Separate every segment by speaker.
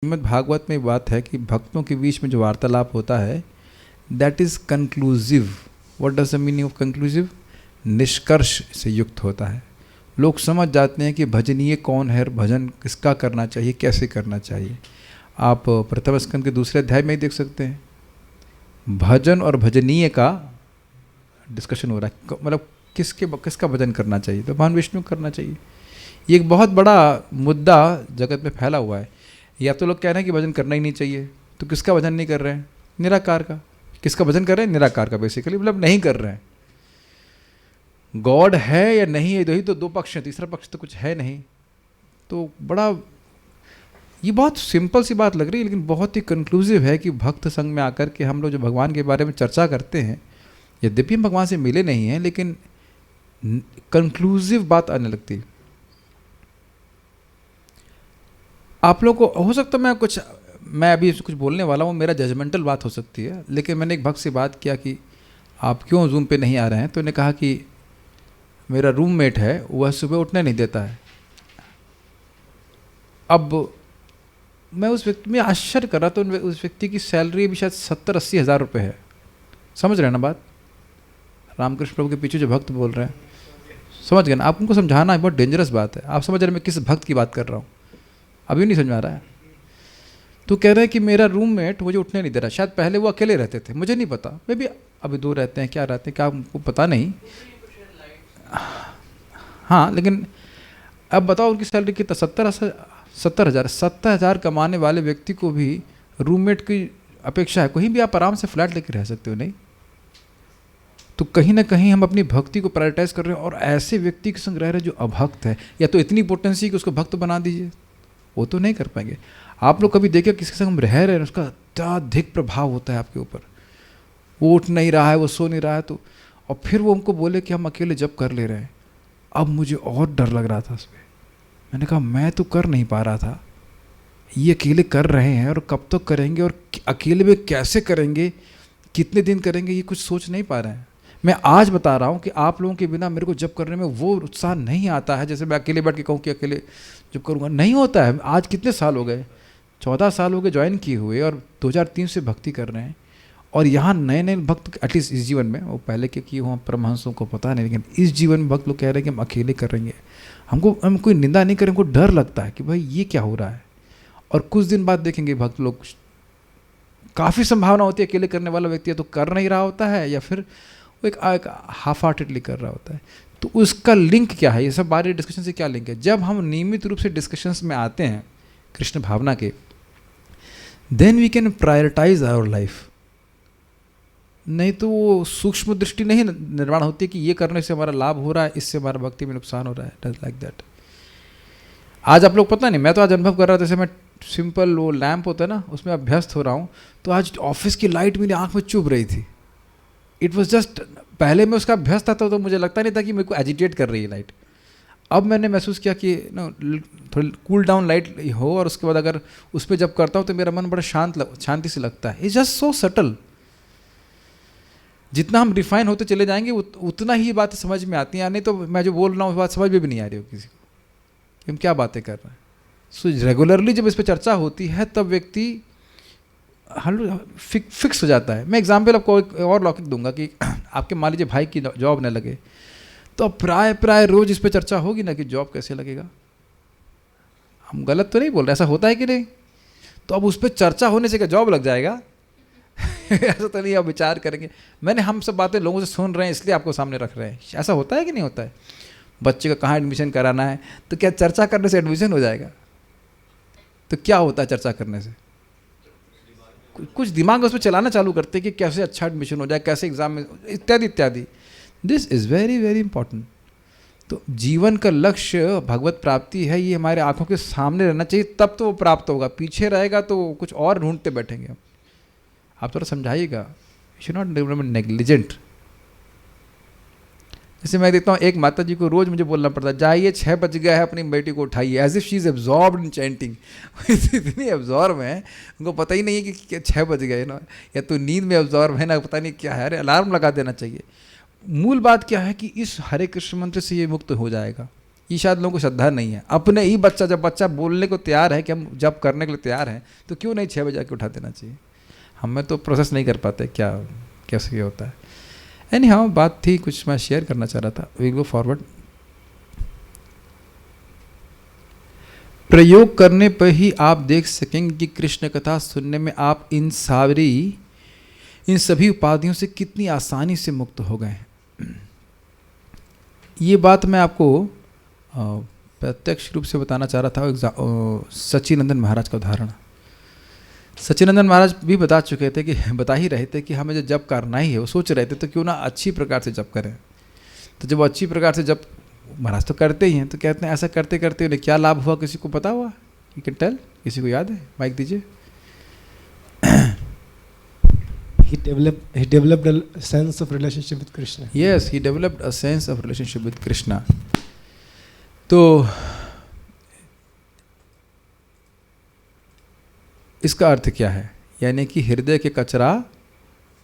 Speaker 1: श्रीमद् भागवत में बात है कि भक्तों के बीच में जो वार्तालाप होता है that is conclusive. What does the meaning of conclusive? निष्कर्ष से युक्त होता है. लोग समझ जाते हैं कि भजनीय कौन है, भजन किसका करना चाहिए, कैसे करना चाहिए. आप प्रथम स्कंद के दूसरे अध्याय में ही देख सकते हैं. भजन और भजनीय का डिस्कशन हो रहा है. मतलब किसका भजन करना चाहिए, तो भगवान विष्णु करना चाहिए. ये एक बहुत बड़ा मुद्दा जगत में फैला हुआ है. या तो लोग कह रहे हैं कि भजन करना ही नहीं चाहिए, तो किसका भजन नहीं कर रहे हैं? निराकार का. किसका भजन कर रहे हैं? निराकार का. बेसिकली मतलब नहीं कर रहे हैं. गॉड है या नहीं है, यही तो दो पक्ष हैं, तीसरा पक्ष तो कुछ है नहीं. तो बड़ा ये बहुत सिंपल सी बात लग रही है, लेकिन बहुत ही कंक्लूसिव है कि भक्त संग में आकर के हम लोग जो भगवान के बारे में चर्चा करते हैं, यद्यपि हम भगवान से मिले नहीं हैं, लेकिन कंक्लूसिव बात आने लगती है. आप लोग को हो सकता है मैं अभी कुछ बोलने वाला हूँ, मेरा जजमेंटल बात हो सकती है, लेकिन मैंने एक भक्त से बात किया कि आप क्यों जूम पे नहीं आ रहे हैं, तो उन्होंने कहा कि मेरा रूममेट है, वह सुबह उठने नहीं देता है. अब मैं उस व्यक्ति में आश्चर्य कर रहा, तो उस व्यक्ति की सैलरी भी शायद 70-80 हज़ार रुपये है. समझ रहे हैं ना बात? रामकृष्ण प्रभु के पीछे जो भक्त बोल रहे हैं, समझ गए ना? आप उनको समझाना बहुत डेंजरस बात है. आप समझ रहे हैं मैं किस भक्त की बात कर रहा हूँ? अभी नहीं समझ में आ रहा है. तो कह रहे हैं कि मेरा रूममेट मुझे उठने नहीं दे रहा. शायद पहले वो अकेले रहते थे, मुझे नहीं पता, मे भी अभी दो रहते हैं, क्या रहते हैं क्या हमको पता नहीं. हाँ, लेकिन अब बताओ उनकी सैलरी कितना? 70,000 कमाने वाले व्यक्ति को भी रूममेट की अपेक्षा है. कहीं भी आप आराम से फ्लैट लेके रह सकते हो, नहीं? तो कहीं ना कहीं हम अपनी भक्ति को प्रायोरिटाइज कर रहे हैं और ऐसे व्यक्ति के संग रह रहे हैं जो अभक्त है. या तो इतनी पोटेंसी कि उसको भक्त बना दीजिए, वो तो नहीं कर पाएंगे. आप लोग कभी देखिए किसके संग हम रह रहे हैं, उसका अत्यधिक प्रभाव होता है आपके ऊपर. वो उठ नहीं रहा है, वो सो नहीं रहा है, तो और फिर वो हमको बोले कि हम अकेले जप कर ले रहे हैं. अब मुझे और डर लग रहा था उस पर. मैंने कहा मैं तो कर नहीं पा रहा था, ये अकेले कर रहे हैं और कब तक करेंगे और अकेले में कैसे करेंगे, कितने दिन करेंगे, ये कुछ सोच नहीं पा रहे हैं. मैं आज बता रहा हूँ कि आप लोगों के बिना मेरे को जब करने में वो उत्साह नहीं आता है जैसे मैं अकेले बैठ के कहूँ कि अकेले जब करूँगा. नहीं होता है. आज कितने साल हो गए? 14 साल हो गए ज्वाइन किए हुए, और 2003 से भक्ति कर रहे हैं. और यहाँ नए नए भक्त एटलीस्ट इस जीवन में, वो पहले के किए हुआ परमहंसों को पता नहीं, लेकिन इस जीवन में भक्त लोग कह रहे हैं कि हम अकेले करेंगे. हम कोई निंदा नहीं करें, हमको डर लगता है कि भाई ये क्या हो रहा है. और कुछ दिन बाद देखेंगे भक्त लोग, काफ़ी संभावना होती है अकेले करने वाला व्यक्ति या तो कर नहीं रहा होता है या फिर वो एक हाफ हार्टेडली कर रहा होता है. तो उसका लिंक क्या है? ये सब बारे डिस्कशन से क्या लिंक है? जब हम नियमित रूप से डिस्कशंस में आते हैं कृष्ण भावना के, then we can prioritise our life. नहीं तो वो सूक्ष्म दृष्टि नहीं निर्माण होती कि ये करने से हमारा लाभ हो रहा है, इससे हमारा भक्ति में नुकसान हो रहा है. Does like that. आज आप लोग पता नहीं, मैं तो आज अनुभव कर रहा था, जैसे मैं सिंपल वो लैंप होता है ना, उसमें अभ्यस्त हो रहा हूँ, तो आज ऑफिस की लाइट मेरी आँख में चुभ रही थी. इट वॉज जस्ट, पहले मैं उसका अभ्यस्त था तो मुझे लगता नहीं था कि मेरे को एजिटेट कर रही है लाइट. अब मैंने महसूस किया कि थोड़ी कूल डाउन लाइट हो, और उसके बाद अगर उस पर जब करता हूँ तो मेरा मन बड़ा शांति से लगता है. It's just so subtle. जितना हम रिफाइन होते चले जाएंगे उतना ही बातें समझ में आती हैं. नहीं तो मैं जो बोल रहा हूँ बात समझ में भी नहीं आ रही हो किसी को कि हम क्या बातें कर रहे हैं. सो रेगुलरली जब इस पर चर्चा होती है तब व्यक्ति फिक्स हो जाता है. मैं एग्जाम्पल आपको एक और लौकिक दूंगा कि आपके मान लीजिए भाई की जॉब न लगे, तो प्राय रोज इस पर चर्चा होगी ना कि जॉब कैसे लगेगा. हम गलत तो नहीं बोल रहे, ऐसा होता है कि नहीं? तो अब उस पर चर्चा होने से क्या जॉब लग जाएगा? ऐसा तो नहीं. आप विचार करेंगे. मैंने हम सब बातें लोगों से सुन रहे हैं इसलिए आपको सामने रख रहे हैं. ऐसा होता है कि नहीं होता है? बच्चे का कहाँ एडमिशन कराना है, तो क्या चर्चा करने से एडमिशन हो जाएगा? तो क्या होता है चर्चा करने से? कुछ दिमाग उसमें चलाना चालू करते हैं कि कैसे अच्छा एडमिशन हो जाए, कैसे एग्जाम में, इत्यादि इत्यादि. This is very very important. तो जीवन का लक्ष्य भगवत प्राप्ति है, ये हमारे आंखों के सामने रहना चाहिए, तब तो वो प्राप्त होगा. पीछे रहेगा तो कुछ और ढूंढते बैठेंगे. आप थोड़ा समझाइएगा. You should not negligent. जैसे मैं देखता हूँ एक माता जी को रोज मुझे बोलना पड़ता है, जाइए 6 बज गया है, अपनी बेटी को उठाइए. As if she is absorbed in chanting. इतनी एब्जॉर्ब है, उनको पता ही नहीं है कि 6 बज गए ना, या तो नींद में एब्जॉर्ब है ना, पता नहीं क्या है. अरे अलार्म लगा देना चाहिए. मूल बात क्या है कि इस हरे कृष्ण मंत्र से ये मुक्त हो जाएगा. ये शायद लोगों को श्रद्धा नहीं है। अपने ही बच्चा, जब बच्चा बोलने को तैयार है कि हम जब करने के लिए तैयार हैं, तो क्यों नहीं 6 बजे आके उठा देना चाहिए। हमें तो प्रोसेस नहीं कर पाते क्या कैसे ये होता है। एनी हाउ, बात थी कुछ मैं शेयर करना चाह रहा था। We go forward. प्रयोग करने पर ही आप देख सकेंगे कि कृष्ण कथा सुनने में आप इन सभी उपाधियों से कितनी आसानी से मुक्त हो गए हैं। ये बात मैं आपको प्रत्यक्ष रूप से बताना चाह रहा था। सच्चिदानंद महाराज का उदाहरण। सच्चिदानंद महाराज भी बता चुके थे कि बता ही रहे थे कि हमें जो जप करना ही है, वो सोच रहे थे तो क्यों ना अच्छी प्रकार से जप करें। तो जब अच्छी प्रकार से जप महाराज तो करते ही हैं, तो कहते हैं ऐसा करते करते उन्हें क्या लाभ हुआ, किसी को पता हुआ? यू कैन टेल, किसी को याद है? माइक दीजिए।
Speaker 2: He developed a sense of relationship with Krishna.
Speaker 1: Yes, he developed a sense of relationship with Krishna. तो इसका अर्थ क्या है? यानी कि हृदय के कचरा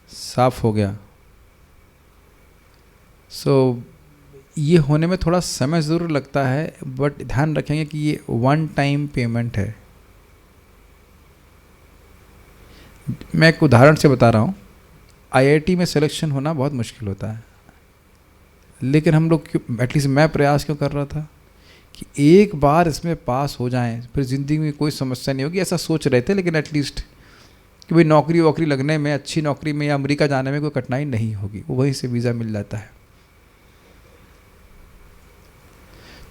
Speaker 1: साफ हो गया। ये होने में थोड़ा समय ज़रूर लगता है, बट ध्यान रखेंगे कि ये वन टाइम पेमेंट है। मैं एक उदाहरण से बता रहा हूँ। आईआईटी में सिलेक्शन होना बहुत मुश्किल होता है, लेकिन हम लोग एटलीस्ट मैं प्रयास क्यों कर रहा था कि एक बार इसमें पास हो जाएं, फिर ज़िंदगी में कोई समस्या नहीं होगी, ऐसा सोच रहे थे। लेकिन एटलीस्ट कि भाई नौकरी वोकरी लगने में, अच्छी नौकरी में या अमेरिका जाने में कोई कठिनाई नहीं होगी, वो वहीं से वीज़ा मिल जाता है।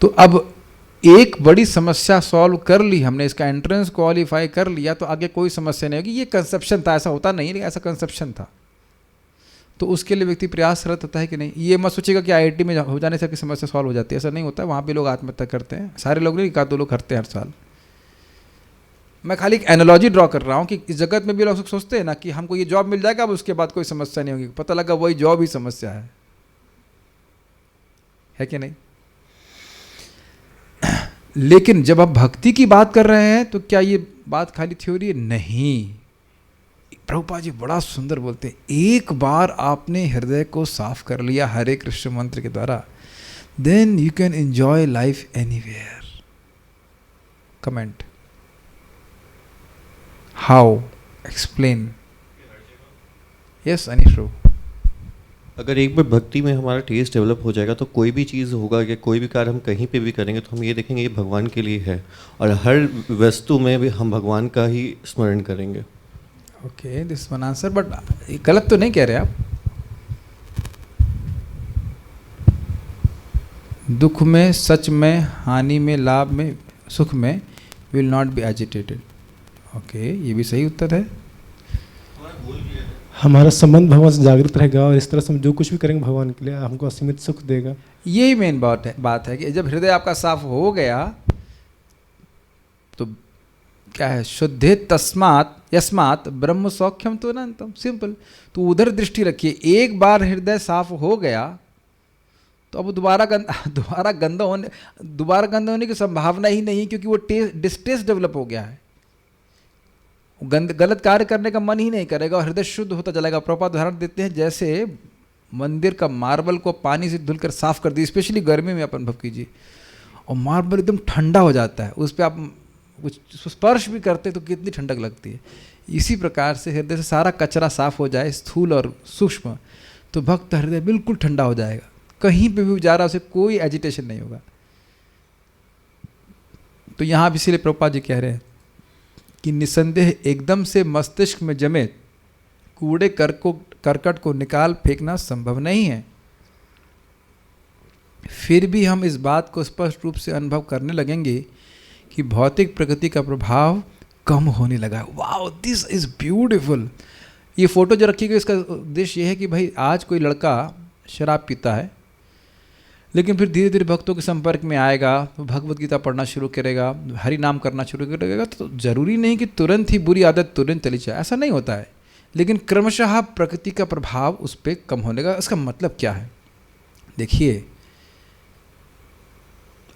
Speaker 1: तो अब एक बड़ी समस्या सॉल्व कर ली हमने, इसका एंट्रेंस क्वालिफाई कर लिया, तो आगे कोई समस्या नहीं होगी। ये कंसेप्शन था, ऐसा होता नहीं, लेकिन ऐसा कंसेप्शन था। तो उसके लिए व्यक्ति प्रयासरत होता है कि नहीं। ये मत सोचिएगा कि आईआईटी में हो जाने से आपकी समस्या सॉल्व हो जाती है, ऐसा नहीं होता है। वहाँ पे लोग आत्महत्या करते हैं, सारे लोग नहीं, 1-2 लोग करते हैं हर साल। मैं खाली एक एनालॉजी ड्रॉ कर रहा हूँ कि इस जगत में भी लोग सोचते हैं ना कि हमको ये जॉब मिल जाएगा, अब उसके बाद कोई समस्या नहीं होगी। पता लगा वही जॉब ही समस्या है कि नहीं? लेकिन जब आप भक्ति की बात कर रहे हैं, तो क्या ये बात खाली थ्योरी है? नहीं। प्रभुपाद जी बड़ा सुंदर बोलते हैं, एक बार आपने हृदय को साफ कर लिया हरे कृष्ण मंत्र के द्वारा, then you can enjoy life anywhere. Comment, how, explain. Yes अनिश्रू।
Speaker 3: अगर एक बार भक्ति में हमारा टेस्ट डेवलप हो जाएगा, तो कोई भी चीज़ होगा या कोई भी कार्य हम कहीं पे भी करेंगे, तो हम ये देखेंगे ये भगवान के लिए है, और हर वस्तु में भी हम भगवान का ही स्मरण करेंगे।
Speaker 1: Okay, this one answer, but गलत तो नहीं कह रहे आप। दुख में, सच में, हानि में, लाभ में, सुख में will not be agitated. Okay, ये भी सही उत्तर है।
Speaker 2: हमारा संबंध भगवान से जागृत रहेगा, और इस तरह से हम जो कुछ भी करेंगे भगवान के लिए हमको असीमित सुख देगा।
Speaker 1: यही मेन बात है कि जब हृदय आपका साफ हो गया, तो क्या है? शुद्धे तस्मात् यस्मात् ब्रह्म सौख्यम तो अनंतम। सिंपल। तो उधर दृष्टि रखिए। एक बार हृदय साफ हो गया, तो अब दोबारा गंदा होने की संभावना ही नहीं, क्योंकि वो डिस्टेस्ट डेवलप हो गया है। गलत कार्य करने का मन ही नहीं करेगा और हृदय शुद्ध होता चलेगा। प्रभुपाद उदाहरण देते हैं, जैसे मंदिर का मार्बल को पानी से धुलकर साफ कर दी, स्पेशली गर्मी में आप अनुभव कीजिए, और मार्बल एकदम ठंडा हो जाता है, उस पर आप कुछ स्पर्श भी करते तो कितनी ठंडक लगती है। इसी प्रकार से हृदय से सारा कचरा साफ हो जाए, स्थूल और सूक्ष्म, तो भक्त हृदय बिल्कुल ठंडा हो जाएगा। कहीं पे भी जा रहा, उसे कोई एजिटेशन नहीं होगा। तो यहाँ भी इसीलिए प्रभुपाद जी कह रहे हैं कि निसंदेह एकदम से मस्तिष्क में जमे कूड़े करकट को निकाल फेंकना संभव नहीं है। फिर भी हम इस बात को स्पष्ट रूप से अनुभव करने लगेंगे कि भौतिक प्रकृति का प्रभाव कम होने लगा है। Wow, this is beautiful. ये फोटो जो रखी गई, इसका उद्देश्य ये है कि भाई आज कोई लड़का शराब पीता है, लेकिन फिर धीरे धीरे भक्तों के संपर्क में आएगा, तो भगवत गीता पढ़ना शुरू करेगा, हरि नाम करना शुरू करेगा, तो जरूरी नहीं कि तुरंत ही बुरी आदत तुरंत चली जाए, ऐसा नहीं होता है। लेकिन क्रमशः प्रकृति का प्रभाव उस पर कम होने का। इसका मतलब क्या है? देखिए,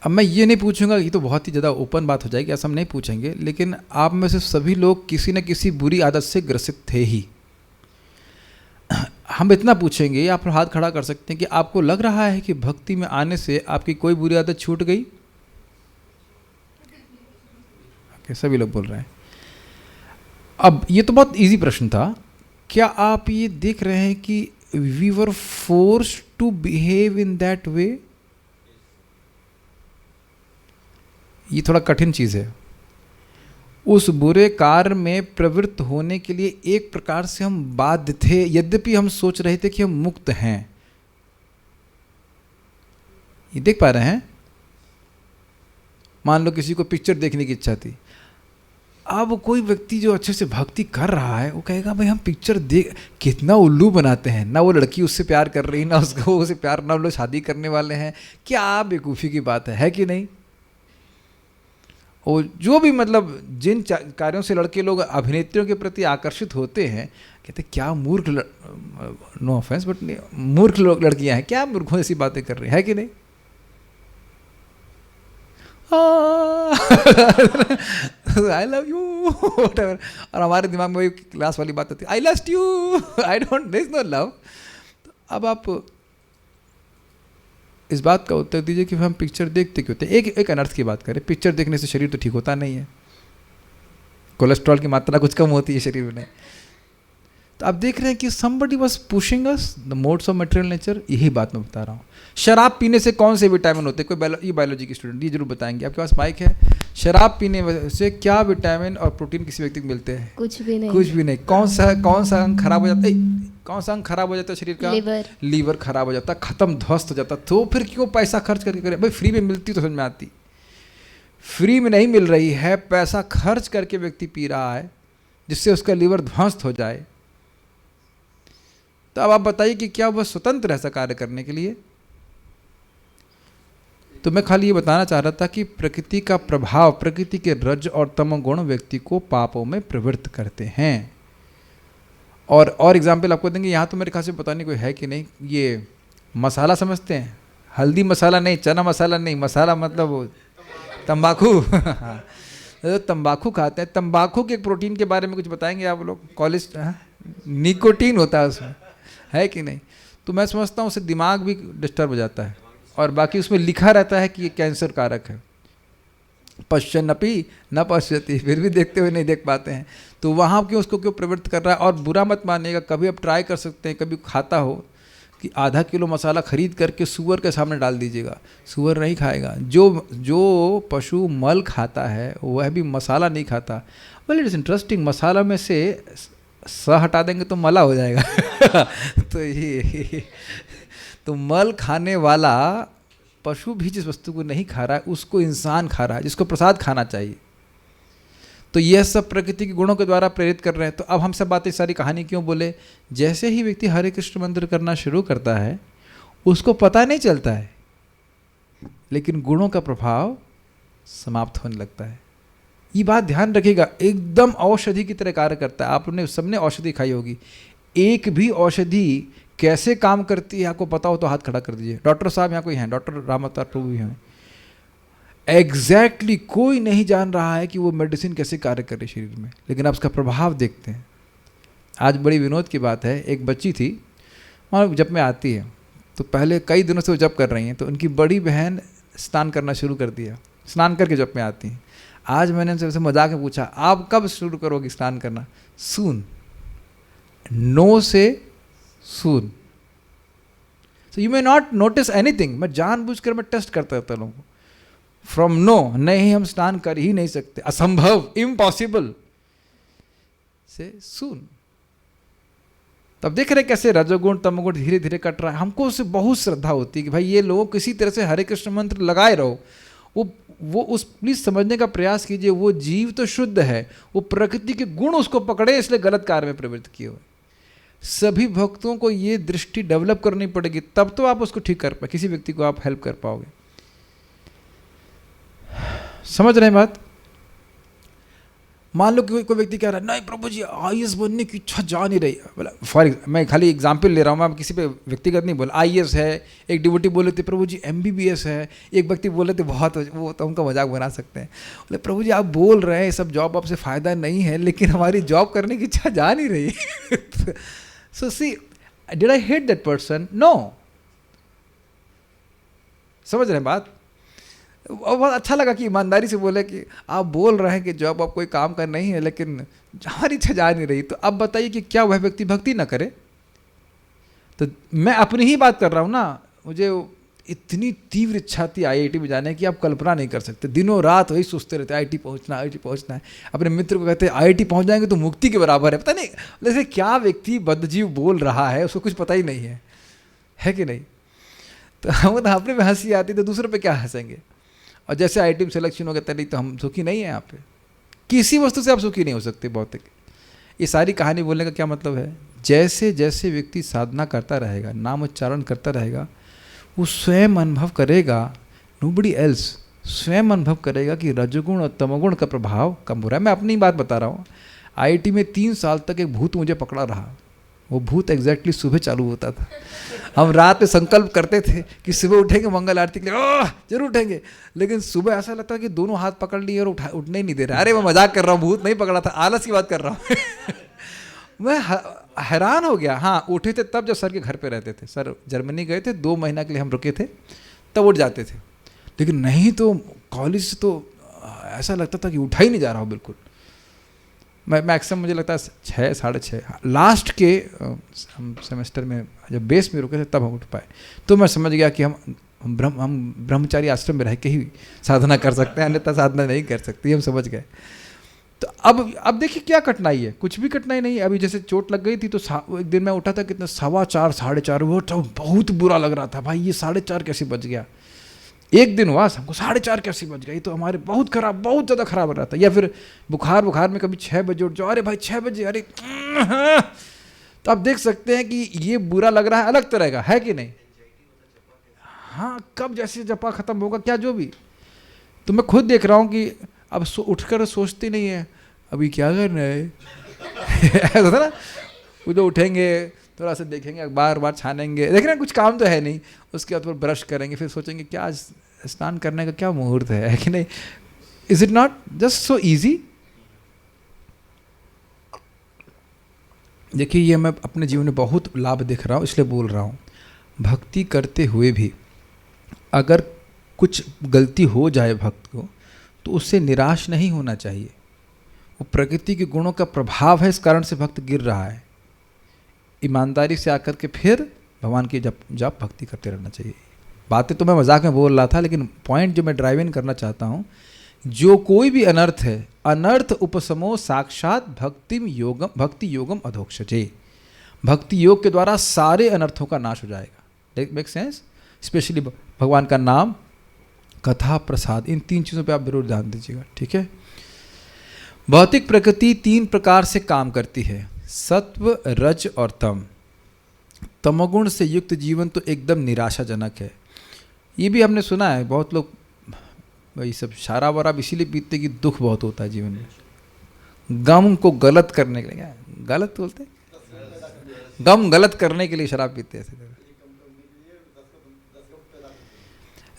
Speaker 1: अब मैं ये नहीं पूछूंगा, ये तो बहुत ही ज़्यादा ओपन बात हो जाएगी, ऐसा हम नहीं पूछेंगे, लेकिन आप में से सभी लोग किसी न किसी बुरी आदत से ग्रसित थे ही। हम इतना पूछेंगे, आप हाथ खड़ा कर सकते हैं कि आपको लग रहा है कि भक्ति में आने से आपकी कोई बुरी आदत छूट गई? okay, सभी लोग बोल रहे हैं। अब ये तो बहुत इजी प्रश्न था। क्या आप ये देख रहे हैं कि we were forced to behave in that way? ये थोड़ा कठिन चीज है। उस बुरे कार्य में प्रवृत्त होने के लिए एक प्रकार से हम बाध्य थे, यद्यपि हम सोच रहे थे कि हम मुक्त हैं। ये देख पा रहे हैं? मान लो किसी को पिक्चर देखने की इच्छा थी। अब कोई व्यक्ति जो अच्छे से भक्ति कर रहा है वो कहेगा भाई हम पिक्चर देख, कितना उल्लू बनाते हैं, ना वो लड़की उससे प्यार कर रही, ना उसको उससे प्यार, ना वो लोग शादी करने वाले हैं। क्या बेवकूफ़ी की बात है कि नहीं? और जो भी मतलब जिन कार्यों से लड़के लोग अभिनेत्रियों के प्रति आकर्षित होते हैं, कहते क्या मूर्ख, नो ऑफेंस बट मूर्ख लड़कियां हैं, क्या मूर्खों ऐसी बातें कर रही है कि नहीं? आई लव यू व्हाटएवर, और हमारे दिमाग में वही क्लास वाली बात होती है, I lust you, I don't, there is no love. अब आप इस बात का उत्तर दीजिए कि हम पिक्चर देखते क्यों होते हैं? एक अनर्थ की बात करें, पिक्चर देखने से शरीर तो ठीक होता नहीं है, कोलेस्ट्रॉल की मात्रा कुछ कम होती है शरीर में। तो आप देख रहे हैं कि somebody was pushing us the modes of material nature। यही बात मैं बता रहा हूँ। शराब पीने से कौन से विटामिन होते हैं? कोई ये बायोलॉजी की स्टूडेंट ये जरूर बताएंगे। आपके पास माइक है? शराब पीने से क्या विटामिन और प्रोटीन किसी व्यक्ति को मिलते हैं?
Speaker 4: कुछ भी नहीं।
Speaker 1: कुछ भी नहीं। कौन सा अंग खराब हो जाता है? कौन सा अंग खराब हो जाता है शरीर का? लीवर खराब हो जाता, खत्म, ध्वस्त हो जाता। तो फिर क्यों पैसा खर्च करके करे? भाई फ्री में मिलती तो समझ में आती, फ्री में नहीं मिल रही है, पैसा खर्च करके व्यक्ति पी रहा है जिससे उसका लीवर ध्वस्त हो जाए। तो अब आप बताइए कि क्या वह स्वतंत्र है ऐसा कार्य करने के लिए? तो मैं खाली ये बताना चाह रहा था कि प्रकृति का प्रभाव, प्रकृति के रज और तमोगुण व्यक्ति को पापों में प्रवृत्त करते हैं। और एग्जाम्पल आपको देंगे, यहाँ तो मेरे ख्याल से पता नहीं कोई है कि नहीं, ये मसाला समझते हैं? हल्दी मसाला नहीं, चना मसाला नहीं, मसाला मतलब वो तंबाकू। तो तंबाकू खाते हैं, तंबाकू के एक प्रोटीन के बारे में कुछ बताएंगे आप लोग? कॉलेज निकोटीन होता है उसमें, है कि नहीं? तो मैं समझता हूँ उससे दिमाग भी डिस्टर्ब हो जाता है, और बाकी उसमें लिखा रहता है कि ये कैंसर कारक है। पश्यन्नपि न पश्यति, फिर भी देखते हुए नहीं देख पाते हैं। तो वहाँ क्यों उसको क्यों प्रवृत्त कर रहा है? और बुरा मत मानिएगा, कभी आप ट्राई कर सकते हैं, कभी खाता हो कि आधा किलो मसाला खरीद करके सुअर के सामने डाल दीजिएगा, सुअर नहीं खाएगा। जो पशु मल खाता है वह भी मसाला नहीं खाता। वेल इट इज़ इंटरेस्टिंग, मसाला में से स हटा देंगे तो मला हो जाएगा। तो ये तो मल खाने वाला पशु भी जिस वस्तु को नहीं खा रहा है उसको इंसान खा रहा है, जिसको प्रसाद खाना चाहिए। तो यह सब प्रकृति के गुणों के द्वारा प्रेरित कर रहे हैं। तो अब हम सब बातें, सारी कहानी क्यों बोले? जैसे ही व्यक्ति हरे कृष्ण मंत्र करना शुरू करता है उसको पता नहीं चलता है, लेकिन गुणों का प्रभाव समाप्त होने लगता है। ये बात ध्यान रखिएगा, एकदम औषधि की तरह कार्य करता है। आपने सबने औषधि खाई होगी, एक भी औषधि कैसे काम करती है आपको पता हो तो हाथ खड़ा कर दीजिए। डॉक्टर साहब यहाँ कोई हैं? डॉक्टर राम अवतार प्रभु भी हैं। एग्जैक्टली कोई नहीं जान रहा है कि वो मेडिसिन कैसे कार्य कर रही शरीर में, लेकिन आप उसका प्रभाव देखते हैं। आज बड़ी विनोद की बात है, एक बच्ची थी, वहाँ जब में आती है तो पहले कई दिनों से वो जप कर रही हैं, तो उनकी बड़ी बहन स्नान करना शुरू कर दिया, स्नान करके जप में आती हैं। आज मैंने उनसे मजाक में पूछा, आप कब शुरू करोगी स्नान करना? सून, नो से soon. So you may not notice anything. मैं जानबूझकर मैं टेस्ट करता रहता लोगों को। फ्रॉम नो, नहीं हम स्नान कर ही नहीं सकते, असंभव, इम्पॉसिबल, से सून। तब देख रहे कैसे रजोगुण तमोगुण धीरे धीरे कट रहा है। हमको उससे बहुत श्रद्धा होती है कि भाई ये लोग किसी तरह से हरे कृष्ण मंत्र लगाए रहो। वो उस प्लीज समझने का प्रयास कीजिए, वो जीव तो शुद्ध है, वो प्रकृति के गुण उसको पकड़े इसलिए गलत कार्य में प्रवृत्त किए हुए। सभी भक्तों को ये दृष्टि डेवलप करनी पड़ेगी, तब तो आप उसको ठीक कर पाए, किसी व्यक्ति को आप हेल्प कर पाओगे। समझ रहे हैं बात? मान लो कि कोई व्यक्ति कह रहा है नहीं प्रभु जी आईएएस बनने की इच्छा जा नहीं रही। बोला मैं खाली एग्जाम्पल ले रहा हूँ, मैं किसी पे व्यक्तिगत नहीं बोला। आईएएस है, एक डिवोटी बोले थे प्रभु जी एमबीबीएस है, एक व्यक्ति बोले थे बहुत, वो तो उनका मजाक बना सकते हैं। बोले प्रभु जी आप बोल रहे हैं ये सब जॉब आपसे फ़ायदा नहीं है, लेकिन हमारी जॉब करने की इच्छा जा नहीं रही। So see did I hate that person? No. समझ रहे हैं बात? और बहुत अच्छा लगा कि ईमानदारी से बोले कि आप बोल रहे हैं कि जॉब आप कोई काम का नहीं है, लेकिन हमारी इच्छा जा नहीं रही। तो अब बताइए कि क्या वह व्यक्ति भक्ति ना करे? तो मैं अपनी ही बात कर रहा हूँ ना। मुझे इतनी तीव्र इच्छा थी आईआईटी में जाने की, आप कल्पना नहीं कर सकते। दिनों रात वही सोचते रहते, आईआईटी पहुँचना, आईआईटी पहुँचना है। अपने मित्र को कहते हैं आईआईटी पहुँच जाएंगे तो मुक्ति के बराबर है। पता नहीं जैसे क्या व्यक्ति बद्धजीव बोल रहा है, उसको कुछ पता ही नहीं है कि नहीं? तो हम तो अपने में हंसी आती, तो दूसरों पे क्या हंसेंगे? और जैसे आईआईटी में सिलेक्शन हो गया नहीं तो हम सुखी नहीं हैं। यहाँ पे किसी वस्तु से आप सुखी नहीं हो सकते भौतिक। ये सारी कहानी बोलने का क्या मतलब है? जैसे जैसे व्यक्ति साधना करता रहेगा, नाम उच्चारण करता रहेगा, वो स्वयं अनुभव करेगा, नोबडी एल्स, स्वयं अनुभव करेगा कि रजोगुण और तमोगुण का प्रभाव कम हो रहा है। मैं अपनी बात बता रहा हूँ। आईआईटी में 3 साल तक एक भूत मुझे पकड़ा रहा। वो भूत एग्जैक्टली सुबह चालू होता था। हम रात में संकल्प करते थे कि सुबह उठेंगे मंगल आरती के लिए, जरूर उठेंगे, लेकिन सुबह ऐसा लगता है कि दोनों हाथ पकड़ लिए और उठने ही नहीं दे रहे। अरे मैं मजाक कर रहा हूँ, भूत नहीं पकड़ा था, आलस की बात कर रहा हूँ। मैं हैरान हो गया। हाँ, उठे थे तब जब सर के घर पे रहते थे। सर जर्मनी गए थे, 2 महीना के लिए हम रुके थे, तब उठ जाते थे। लेकिन नहीं तो कॉलेज से तो ऐसा लगता था कि उठा ही नहीं जा रहा हो बिल्कुल। मैं मैक्सिमम मुझे लगता है 6, 6:30 लास्ट के हम सेमेस्टर में जब बेस में रुके थे तब हम उठ पाए। तो मैं समझ गया कि हम ब्रह्मचारी आश्रम में रह के ही साधना कर सकते हैं, अन्यथा साधना नहीं कर सकते। हम समझ गए। तो अब देखिए क्या कठिनाई है, कुछ भी कठिनाई नहीं। अभी जैसे चोट लग गई थी तो एक दिन मैं उठा था कितना 4:15, 4:30, वो तो बहुत बुरा लग रहा था। भाई ये 4:30 कैसे बज गया? एक दिन हुआ हमको 4:30 कैसे बज गया? ये तो हमारे बहुत खराब, बहुत ज़्यादा खराब हो रहा था। या फिर बुखार में कभी 6 बजे उठ जाओ, अरे भाई 6 बजे, अरे। तो आप देख सकते हैं कि ये बुरा लग रहा है अलग तरह का, है कि नहीं? हाँ, कब जैसे जपा खत्म होगा क्या, जो भी। तो मैं खुद देख रहा हूँ कि अब उठकर सोचती नहीं है अभी क्या करना है। ऐसा था ना, वो जो उठेंगे थोड़ा सा देखेंगे, अखबार छानेंगे, देख रहे हैं कुछ काम तो है नहीं, उसके बाद फिर ब्रश करेंगे, फिर सोचेंगे क्या आज स्नान करने का क्या मुहूर्त है कि नहीं? Is it not just so easy? देखिए, ये मैं अपने जीवन में बहुत लाभ देख रहा हूँ, इसलिए बोल रहा हूँ। भक्ति करते हुए भी अगर कुछ गलती हो जाए भक्त को, तो उससे निराश नहीं होना चाहिए। वो प्रकृति के गुणों का प्रभाव है, इस कारण से भक्त गिर रहा है। ईमानदारी से आकर के फिर भगवान की जप भक्ति करते रहना चाहिए। बातें तो मैं मजाक में बोल रहा था, लेकिन पॉइंट जो मैं ड्राइव इन करना चाहता हूँ, जो कोई भी अनर्थ है, अनर्थ उपशमो साक्षात भक्ति योगम अधोक्षजे। भक्ति योग के द्वारा सारे अनर्थों का नाश हो जाएगा। Make sense? स्पेशली भगवान का नाम, कथा, प्रसाद, इन 3 चीज़ों पे आप जरूर ध्यान दीजिएगा, ठीक है? भौतिक प्रकृति 3 प्रकार से काम करती है, सत्व, रज और तम। तमोगुण से युक्त जीवन तो एकदम निराशाजनक है। ये भी हमने सुना है, बहुत लोग वही सब शराब वराब इसीलिए पीते कि दुख बहुत होता है जीवन में। गम को गलत करने के लिए, क्या गलत बोलते हैं, गम गलत करने के लिए शराब पीते हैं।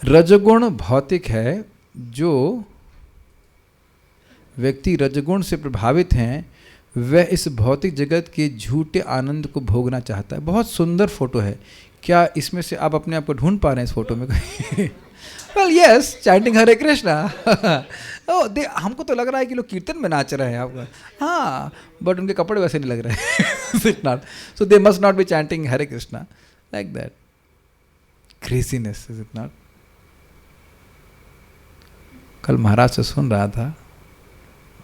Speaker 1: रजगुण भौतिक है। जो व्यक्ति रजगुण से प्रभावित हैं, वह इस भौतिक जगत के झूठे आनंद को भोगना चाहता है। बहुत सुंदर फोटो है। क्या इसमें से आप अपने आप को ढूंढ पा रहे हैं इस फोटो में? Well yes, chanting Hare Krishna. हमको तो लग रहा है कि लोग कीर्तन में नाच रहे हैं आपका। हाँ, बट उनके कपड़े वैसे नहीं लग रहे हैं। So they must not be chanting Hare Krishna like that. Craziness, is it not? कल महाराज से सुन रहा था,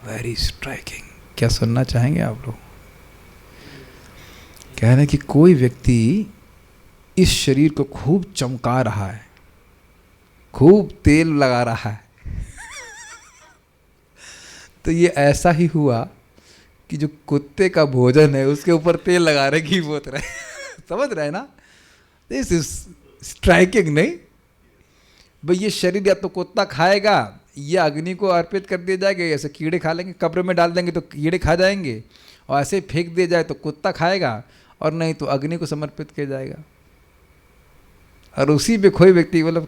Speaker 1: वेरी स्ट्राइकिंग। क्या सुनना चाहेंगे आप लोग? कह रहे हैं कि कोई व्यक्ति इस शरीर को खूब चमका रहा है, खूब तेल लगा रहा है। तो ये ऐसा ही हुआ कि जो कुत्ते का भोजन है उसके ऊपर तेल लगा रहे, घी पोत रहे। समझ रहे हैं ना? दिस इज स्ट्राइकिंग, नहीं भाई? ये शरीर या तो कुत्ता खाएगा, ये अग्नि को अर्पित कर दिया जाएगा, ऐसे कीड़े खा लेंगे, कब्र में डाल देंगे तो कीड़े खा जाएंगे, और ऐसे फेंक दिया जाए तो कुत्ता खाएगा, और नहीं तो अग्नि को समर्पित किया जाएगा। और उसी पे कोई व्यक्ति, मतलब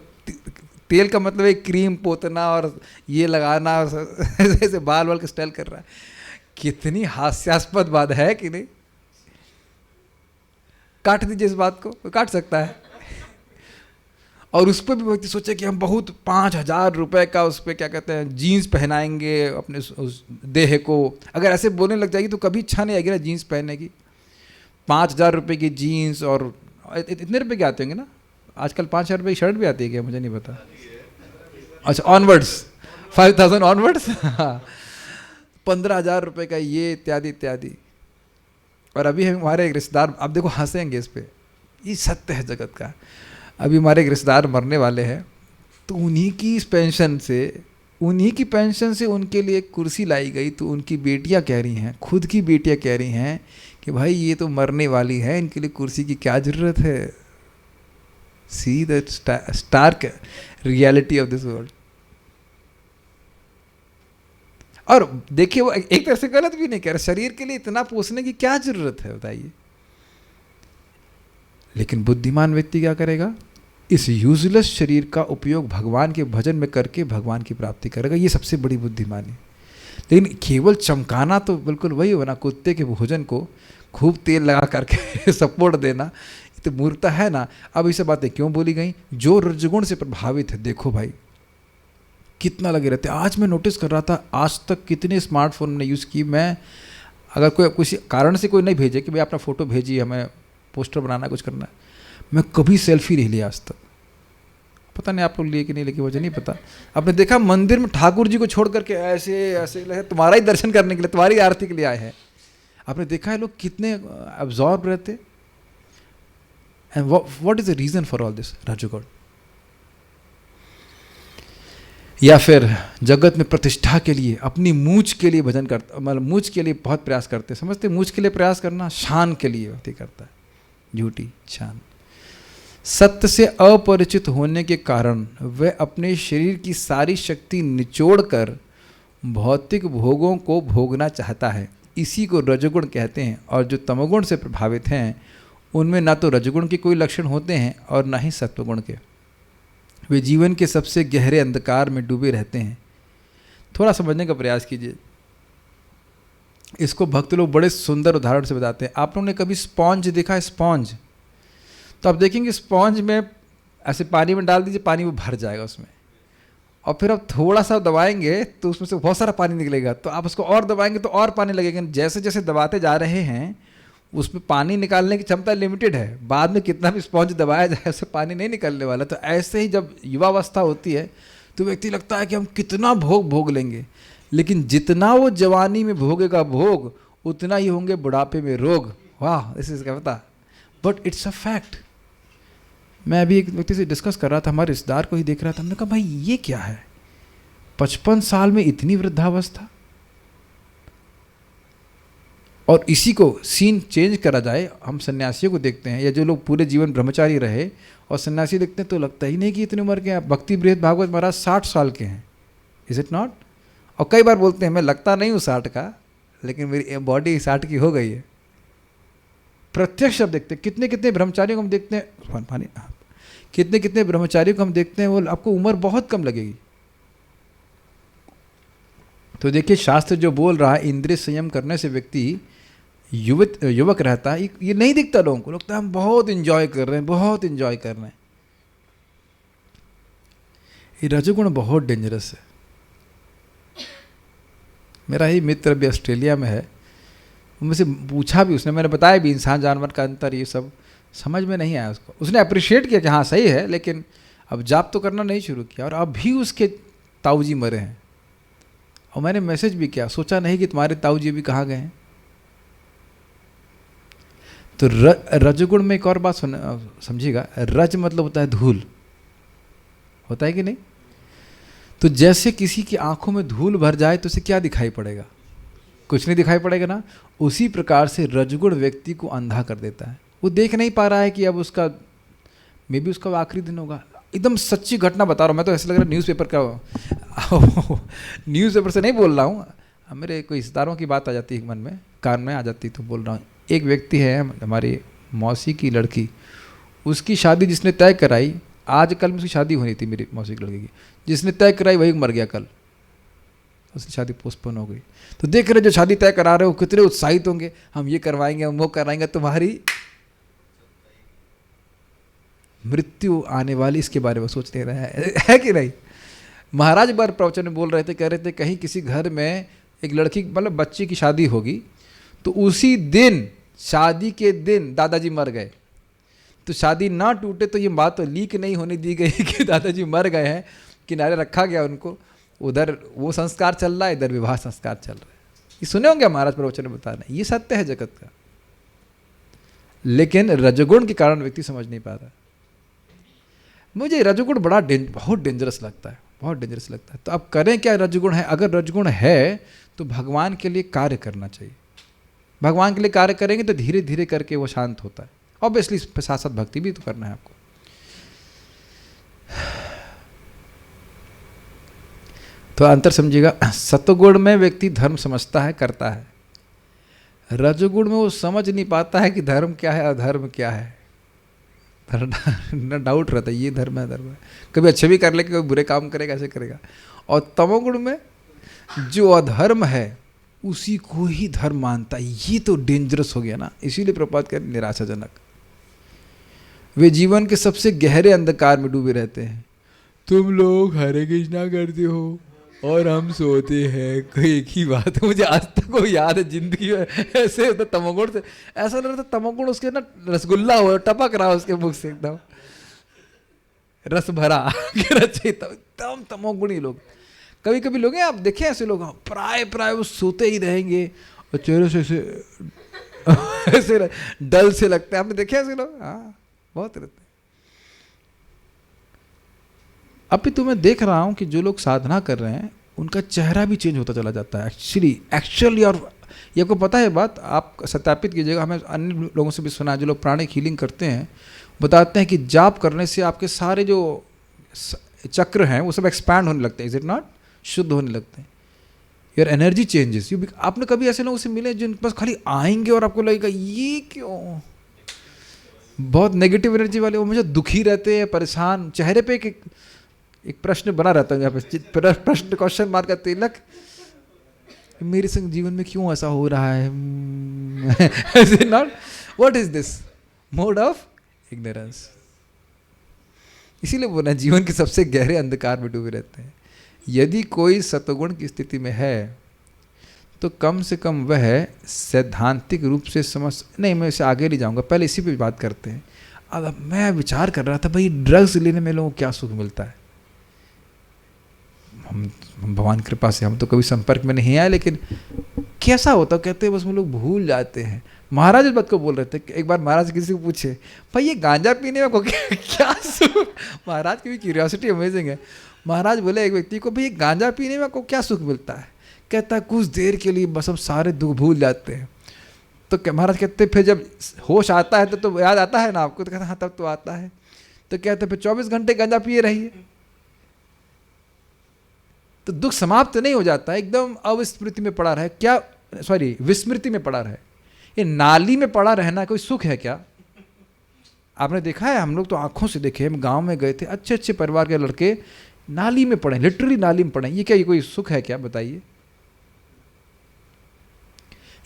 Speaker 1: तेल का मतलब एक क्रीम पोतना और ये लगाना, और ऐसे बाल वाल के स्टाइल कर रहा है। कितनी हास्यास्पद बात है कि नहीं? काट दीजिए इस बात को, कोई काट सकता है। और उस पर भी व्यक्ति सोचे कि हम बहुत 5,000 रुपए का उस पर क्या कहते हैं जीन्स पहनाएंगे अपने उस देह को। अगर ऐसे बोलने लग जाएगी तो कभी इच्छा नहीं आएगी ना जीन्स पहनने की। 5,000 रुपये की जीन्स, और इतने रुपए के आते होंगे ना आजकल, 5,000 रुपये की शर्ट भी आती है क्या, मुझे नहीं पता। अच्छा, ऑनवर्ड्स 5,000 ऑनवर्ड्स 15,000 रुपये का ये इत्यादि इत्यादि। और अभी हमारे एक रिश्तेदार, आप देखो हंसेंगे इस पर, ये सत्य है जगत का। अभी हमारे एक रिश्तेदार मरने वाले हैं, तो उन्हीं की पेंशन से उनके लिए एक कुर्सी लाई गई। तो उनकी बेटियां कह रही हैं, खुद की बेटियां कह रही हैं कि भाई ये तो मरने वाली है, इनके लिए कुर्सी की क्या ज़रूरत है। See the stark reality of this world. और देखिए वो एक तरह से गलत भी नहीं कह रहे, शरीर के लिए इतना पोसने की क्या ज़रूरत है बताइए। लेकिन बुद्धिमान व्यक्ति क्या करेगा, इस यूजलेस शरीर का उपयोग भगवान के भजन में करके भगवान की प्राप्ति करेगा। ये सबसे बड़ी बुद्धिमानी। लेकिन केवल चमकाना तो बिल्कुल वही हो ना, कुत्ते के भोजन को खूब तेल लगा करके सपोर्ट देना, ये तो मूर्खता है ना। अब ये सब बातें क्यों बोली गई, जो रजगुण से प्रभावित है, देखो भाई कितना लगे रहते। आज मैं नोटिस कर रहा था, आज तक कितने स्मार्टफोन ने यूज़ की। मैं अगर कोई किसी कारण से कोई नहीं भेजे कि भाई अपना फ़ोटो भेजिए, हमें पोस्टर बनाना, कुछ करना है, मैं कभी सेल्फी नहीं लिया आज तक। पता नहीं आप लोग लिए कि नहीं, लेकिन मुझे नहीं पता। आपने देखा मंदिर में ठाकुर जी को छोड़ करके ऐसे ऐसे तुम्हारा ही दर्शन करने के लिए, तुम्हारी आरती के लिए आए हैं। आपने देखा है लोग कितने अब्जॉर्ब रहते। And what is the reason for all this, रजोगुण। या फिर जगत में प्रतिष्ठा के लिए, अपनी मूंछ के लिए भजन करता, मतलब मूंछ के लिए बहुत प्रयास करते। समझते मूंछ के लिए प्रयास करना शान के लिए व्यक्ति करता है, झूठी शान। सत्य से अपरिचित होने के कारण वह अपने शरीर की सारी शक्ति निचोड़कर भौतिक भोगों को भोगना चाहता है। इसी को रजोगुण कहते हैं। और जो तमोगुण से प्रभावित हैं उनमें ना तो रजोगुण के कोई लक्षण होते हैं और ना ही सत्वगुण के। वे जीवन के सबसे गहरे अंधकार में डूबे रहते हैं। थोड़ा समझने का प्रयास कीजिए। इसको भक्त लोग बड़े सुंदर उदाहरण से बताते हैं। आप लोगों ने कभी स्पॉन्ज देखा है? स्पॉन्ज, तो आप देखेंगे स्पॉन्ज में ऐसे पानी में डाल दीजिए, पानी वो भर जाएगा उसमें, और फिर आप थोड़ा सा दबाएंगे तो उसमें से बहुत सारा पानी निकलेगा। तो आप उसको और दबाएंगे तो और पानी लगेगा। जैसे जैसे दबाते जा रहे हैं उसमें पानी निकालने की क्षमता लिमिटेड है। बाद में कितना भी स्पॉन्ज दबाया जाए उससे पानी नहीं निकलने वाला। तो ऐसे ही जब युवावस्था होती है तो व्यक्ति लगता है कि हम कितना भोग भोग लेंगे, लेकिन जितना वो जवानी में भोगेगा भोग, उतना ही होंगे बुढ़ापे में रोग। वाह, दिस इज क्या पता, बट इट्स अ फैक्ट। मैं अभी एक व्यक्ति से डिस्कस कर रहा था, हमारे रिश्तेदार को ही देख रहा था। हमने कहा भाई ये क्या है, 55 साल में इतनी वृद्धावस्था। और इसी को सीन चेंज करा जाए, हम सन्यासियों को देखते हैं या जो लोग पूरे जीवन ब्रह्मचारी रहे और सन्यासी देखते हैं तो लगता ही नहीं कि इतनी उम्र के हैं। भक्ति बृहद भागवत महाराज 60 साल के हैं, इज इट नॉट? और कई बार बोलते हैं मैं लगता नहीं हूँ 60 का, लेकिन मेरी बॉडी 60 की हो गई है। प्रत्यक्ष अब देखते हैं, कितने कितने ब्रह्मचारियों को हम देखते हैं, कितने कितने ब्रह्मचारियों को हम देखते हैं, वो आपको उम्र बहुत कम लगेगी। तो देखिए शास्त्र जो बोल रहा है, इंद्रिय संयम करने से व्यक्ति युवक रहता है, ये नहीं दिखता लोगों को। लगता है हम बहुत इंजॉय कर रहे हैं, बहुत इंजॉय कर रहे हैं। ये रजोगुण बहुत डेंजरस है। मेरा ही मित्र भी ऑस्ट्रेलिया में है, मुझसे पूछा भी उसने, मैंने बताया भी इंसान जानवर का अंतर, ये सब समझ में नहीं आया उसको। उसने अप्रिशिएट किया कि हाँ सही है, लेकिन अब जाप तो करना नहीं शुरू किया। और अब भी उसके ताऊजी मरे हैं। और मैंने मैसेज भी किया, सोचा नहीं कि तुम्हारे ताऊजी भी कहाँ गए हैं। तो रजोगुण में एक और बात समझिएगा, रज मतलब होता है धूल, होता है कि नहीं? तो जैसे किसी की आंखों में धूल भर जाए तो उसे क्या दिखाई पड़ेगा? कुछ नहीं दिखाई पड़ेगा ना। उसी प्रकार से रजोगुण व्यक्ति को अंधा कर देता है। वो देख नहीं पा रहा है कि अब उसका मे बी उसका आखिरी दिन होगा। एकदम सच्ची घटना बता रहा हूँ मैं, तो ऐसा लग रहा है न्यूज़पेपर का न्यूज़पेपर से नहीं बोल रहा हूँ, मेरे कोई रिश्तेदारों की बात आ जाती है मन में, कान में आ जाती, तो बोल रहा हूँ। एक व्यक्ति है हमारी मौसी की लड़की, उसकी शादी जिसने तय कराई, आज कल में उसकी शादी होनी थी मेरी मौसी की लड़की की, जिसने तय कराई वही मर गया कल, उसकी शादी पोस्टपोन हो गई। तो देख रहे जो शादी तय करा रहे हो कितने उत्साहित होंगे, हम ये करवाएंगे, हम वो कराएंगे, तुम्हारी मृत्यु आने वाली, इसके बारे में सोच नहीं रहा है कि नहीं। महाराज बार प्रवचन में बोल रहे थे, कह रहे थे कहीं किसी घर में एक लड़की मतलब बच्ची की शादी होगी, तो उसी दिन, शादी के दिन दादाजी मर गए। तो शादी ना टूटे तो ये बात तो लीक नहीं होने दी गई कि दादाजी मर गए हैं, किनारे रखा गया उनको, उधर वो संस्कार चल रहा है, इधर विवाह संस्कार चल रहा है। ये सुने होंगे महाराज प्रवचन में बता रहे हैं, ये सत्य है जगत का। लेकिन रजोगुण के कारण व्यक्ति समझ नहीं पा रहा। मुझे रजोगुण बहुत डेंजरस लगता है, बहुत डेंजरस लगता है। तो अब करें क्या? रजोगुण है, अगर रजोगुण है तो भगवान के लिए कार्य करना चाहिए। भगवान के लिए कार्य करेंगे तो धीरे धीरे करके वो शांत होता है। ऑब्वियसली साथ साथ भक्ति भी तो करना है आपको। तो अंतर समझिएगा, सत्वगुण में व्यक्ति धर्म समझता है, करता है। रजोगुण में वो समझ नहीं पाता है कि धर्म क्या है, अधर्म क्या है। न डाउट रहता है, ये धर्म है, धर्म है। कभी अच्छे भी कर ले, कभी बुरे काम करेगा, ऐसे करेगा। और तमोगुण में जो अधर्म है उसी को ही धर्म मानता है। ये तो डेंजरस हो गया ना। इसीलिए प्रपात कर निराशाजनक, वे जीवन के सबसे गहरे अंधकार में डूबे रहते हैं। तुम लोग हरे कृष्णा करते हो और हम सोते हैं, कोई एक ही बात है। मुझे आज तक वो याद है जिंदगी में, ऐसे होता तमोगुण से, ऐसा लग रहा था तमोगुण उसके ना रसगुल्ला हो, टपक रहा उसके मुख से एकदम रस भरा एकदम तमोगुणी लोग। कभी कभी लोग हैं, आप देखें ऐसे लोग, प्राय वो सोते ही रहेंगे और चेहरे से ऐसे डल से लगते हैं। आपने देखे ऐसे लोग? हाँ, बहुत रहते हैं। अभी तो मैं देख रहा हूं कि जो लोग साधना कर रहे हैं उनका चेहरा भी चेंज होता चला जाता है एक्चुअली। और ये आपको पता है बात, आप सत्यापित कीजिएगा। हमें अन्य लोगों से भी सुना है, जो लोग प्राणिक हीलिंग करते हैं, बताते हैं कि जाप करने से आपके सारे जो चक्र हैं वो सब एक्सपैंड होने लगते हैं। Is it not? शुद्ध होने लगते हैं। Your energy changes. आपने कभी ऐसे लोगों से मिले जिनके पास खाली आएंगे और आपको लगेगा ये क्यों, बहुत नेगेटिव एनर्जी वाले, वो मुझे दुखी रहते हैं, परेशान, चेहरे पे एक प्रश्न बना रहता है, यहाँ पे प्रश्न क्वेश्चन मार्क का तिलक, मेरे संग जीवन में क्यों ऐसा हो रहा है। Not what is this mode of ignorance. इसीलिए बोला जीवन के सबसे गहरे अंधकार में डूबे रहते हैं। यदि कोई सत्वगुण की स्थिति में है तो कम से कम वह सैद्धांतिक रूप से समझ, नहीं मैं इसे आगे नहीं जाऊंगा, पहले इसी पे बात करते हैं। अब मैं विचार कर रहा था भाई ड्रग्स लेने में लोगों को क्या सुख मिलता है। हम भगवान कृपा से हम तो कभी संपर्क में नहीं आए, लेकिन कैसा होता, कहते हैं बस वो लोग भूल जाते हैं। महाराज इस बात को बोल रहे थे कि एक बार महाराज किसी को पूछे भाई ये गांजा पीने में को क्या सुख, महाराज की भी क्यूरियोसिटी अमेजिंग है। महाराज बोले एक व्यक्ति को भाई ये गांजा पीने में को क्या सुख मिलता है। कहता है कुछ देर के लिए बस हम सारे दुख भूल जाते हैं। तो महाराज कहते फिर जब होश आता है तो याद आता है ना आपको? तो कहता हाँ तब तो आता है। तो कहते फिर 24 घंटे गांजा पिए रहिए तो दुख समाप्त नहीं हो जाता, एकदम अविस्मृति में पड़ा रहे। क्या सॉरी विस्मृति में पड़ा रहे। ये नाली में पड़ा रहना कोई सुख है क्या? आपने देखा है? हम लोग तो आंखों से देखे, हम गांव में गए थे, अच्छे अच्छे परिवार के लड़के नाली में पड़े, लिटरली नाली में पड़े। ये क्या, ये कोई सुख है क्या? बताइए।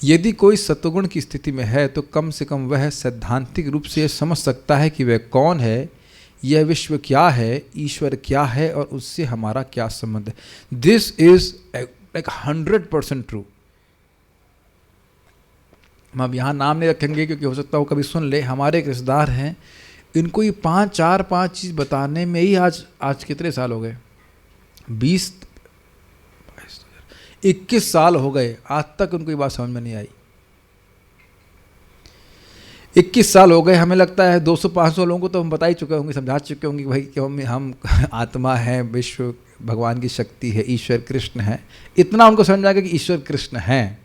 Speaker 1: यदि कोई सत्वगुण की स्थिति में है तो कम से कम वह सैद्धांतिक रूप से समझ सकता है कि वह कौन है, यह विश्व क्या है, ईश्वर क्या है और उससे हमारा क्या संबंध है। This is like 100% true. हम अब यहाँ नाम नहीं रखेंगे क्योंकि हो सकता है वो कभी सुन ले। हमारे एक रिश्तेदार हैं, इनको ये 5 चीज़ बताने में ही आज कितने साल हो गए, 21 साल हो गए, आज तक उनको ये बात समझ में नहीं आई। 21 साल हो गए। हमें लगता है 200-500 लोगों को तो हम बता ही चुके होंगे, समझा चुके होंगे कि भाई कि हम आत्मा है, विश्व भगवान की शक्ति है, ईश्वर कृष्ण है। इतना उनको समझ आ गया कि ईश्वर कृष्ण है,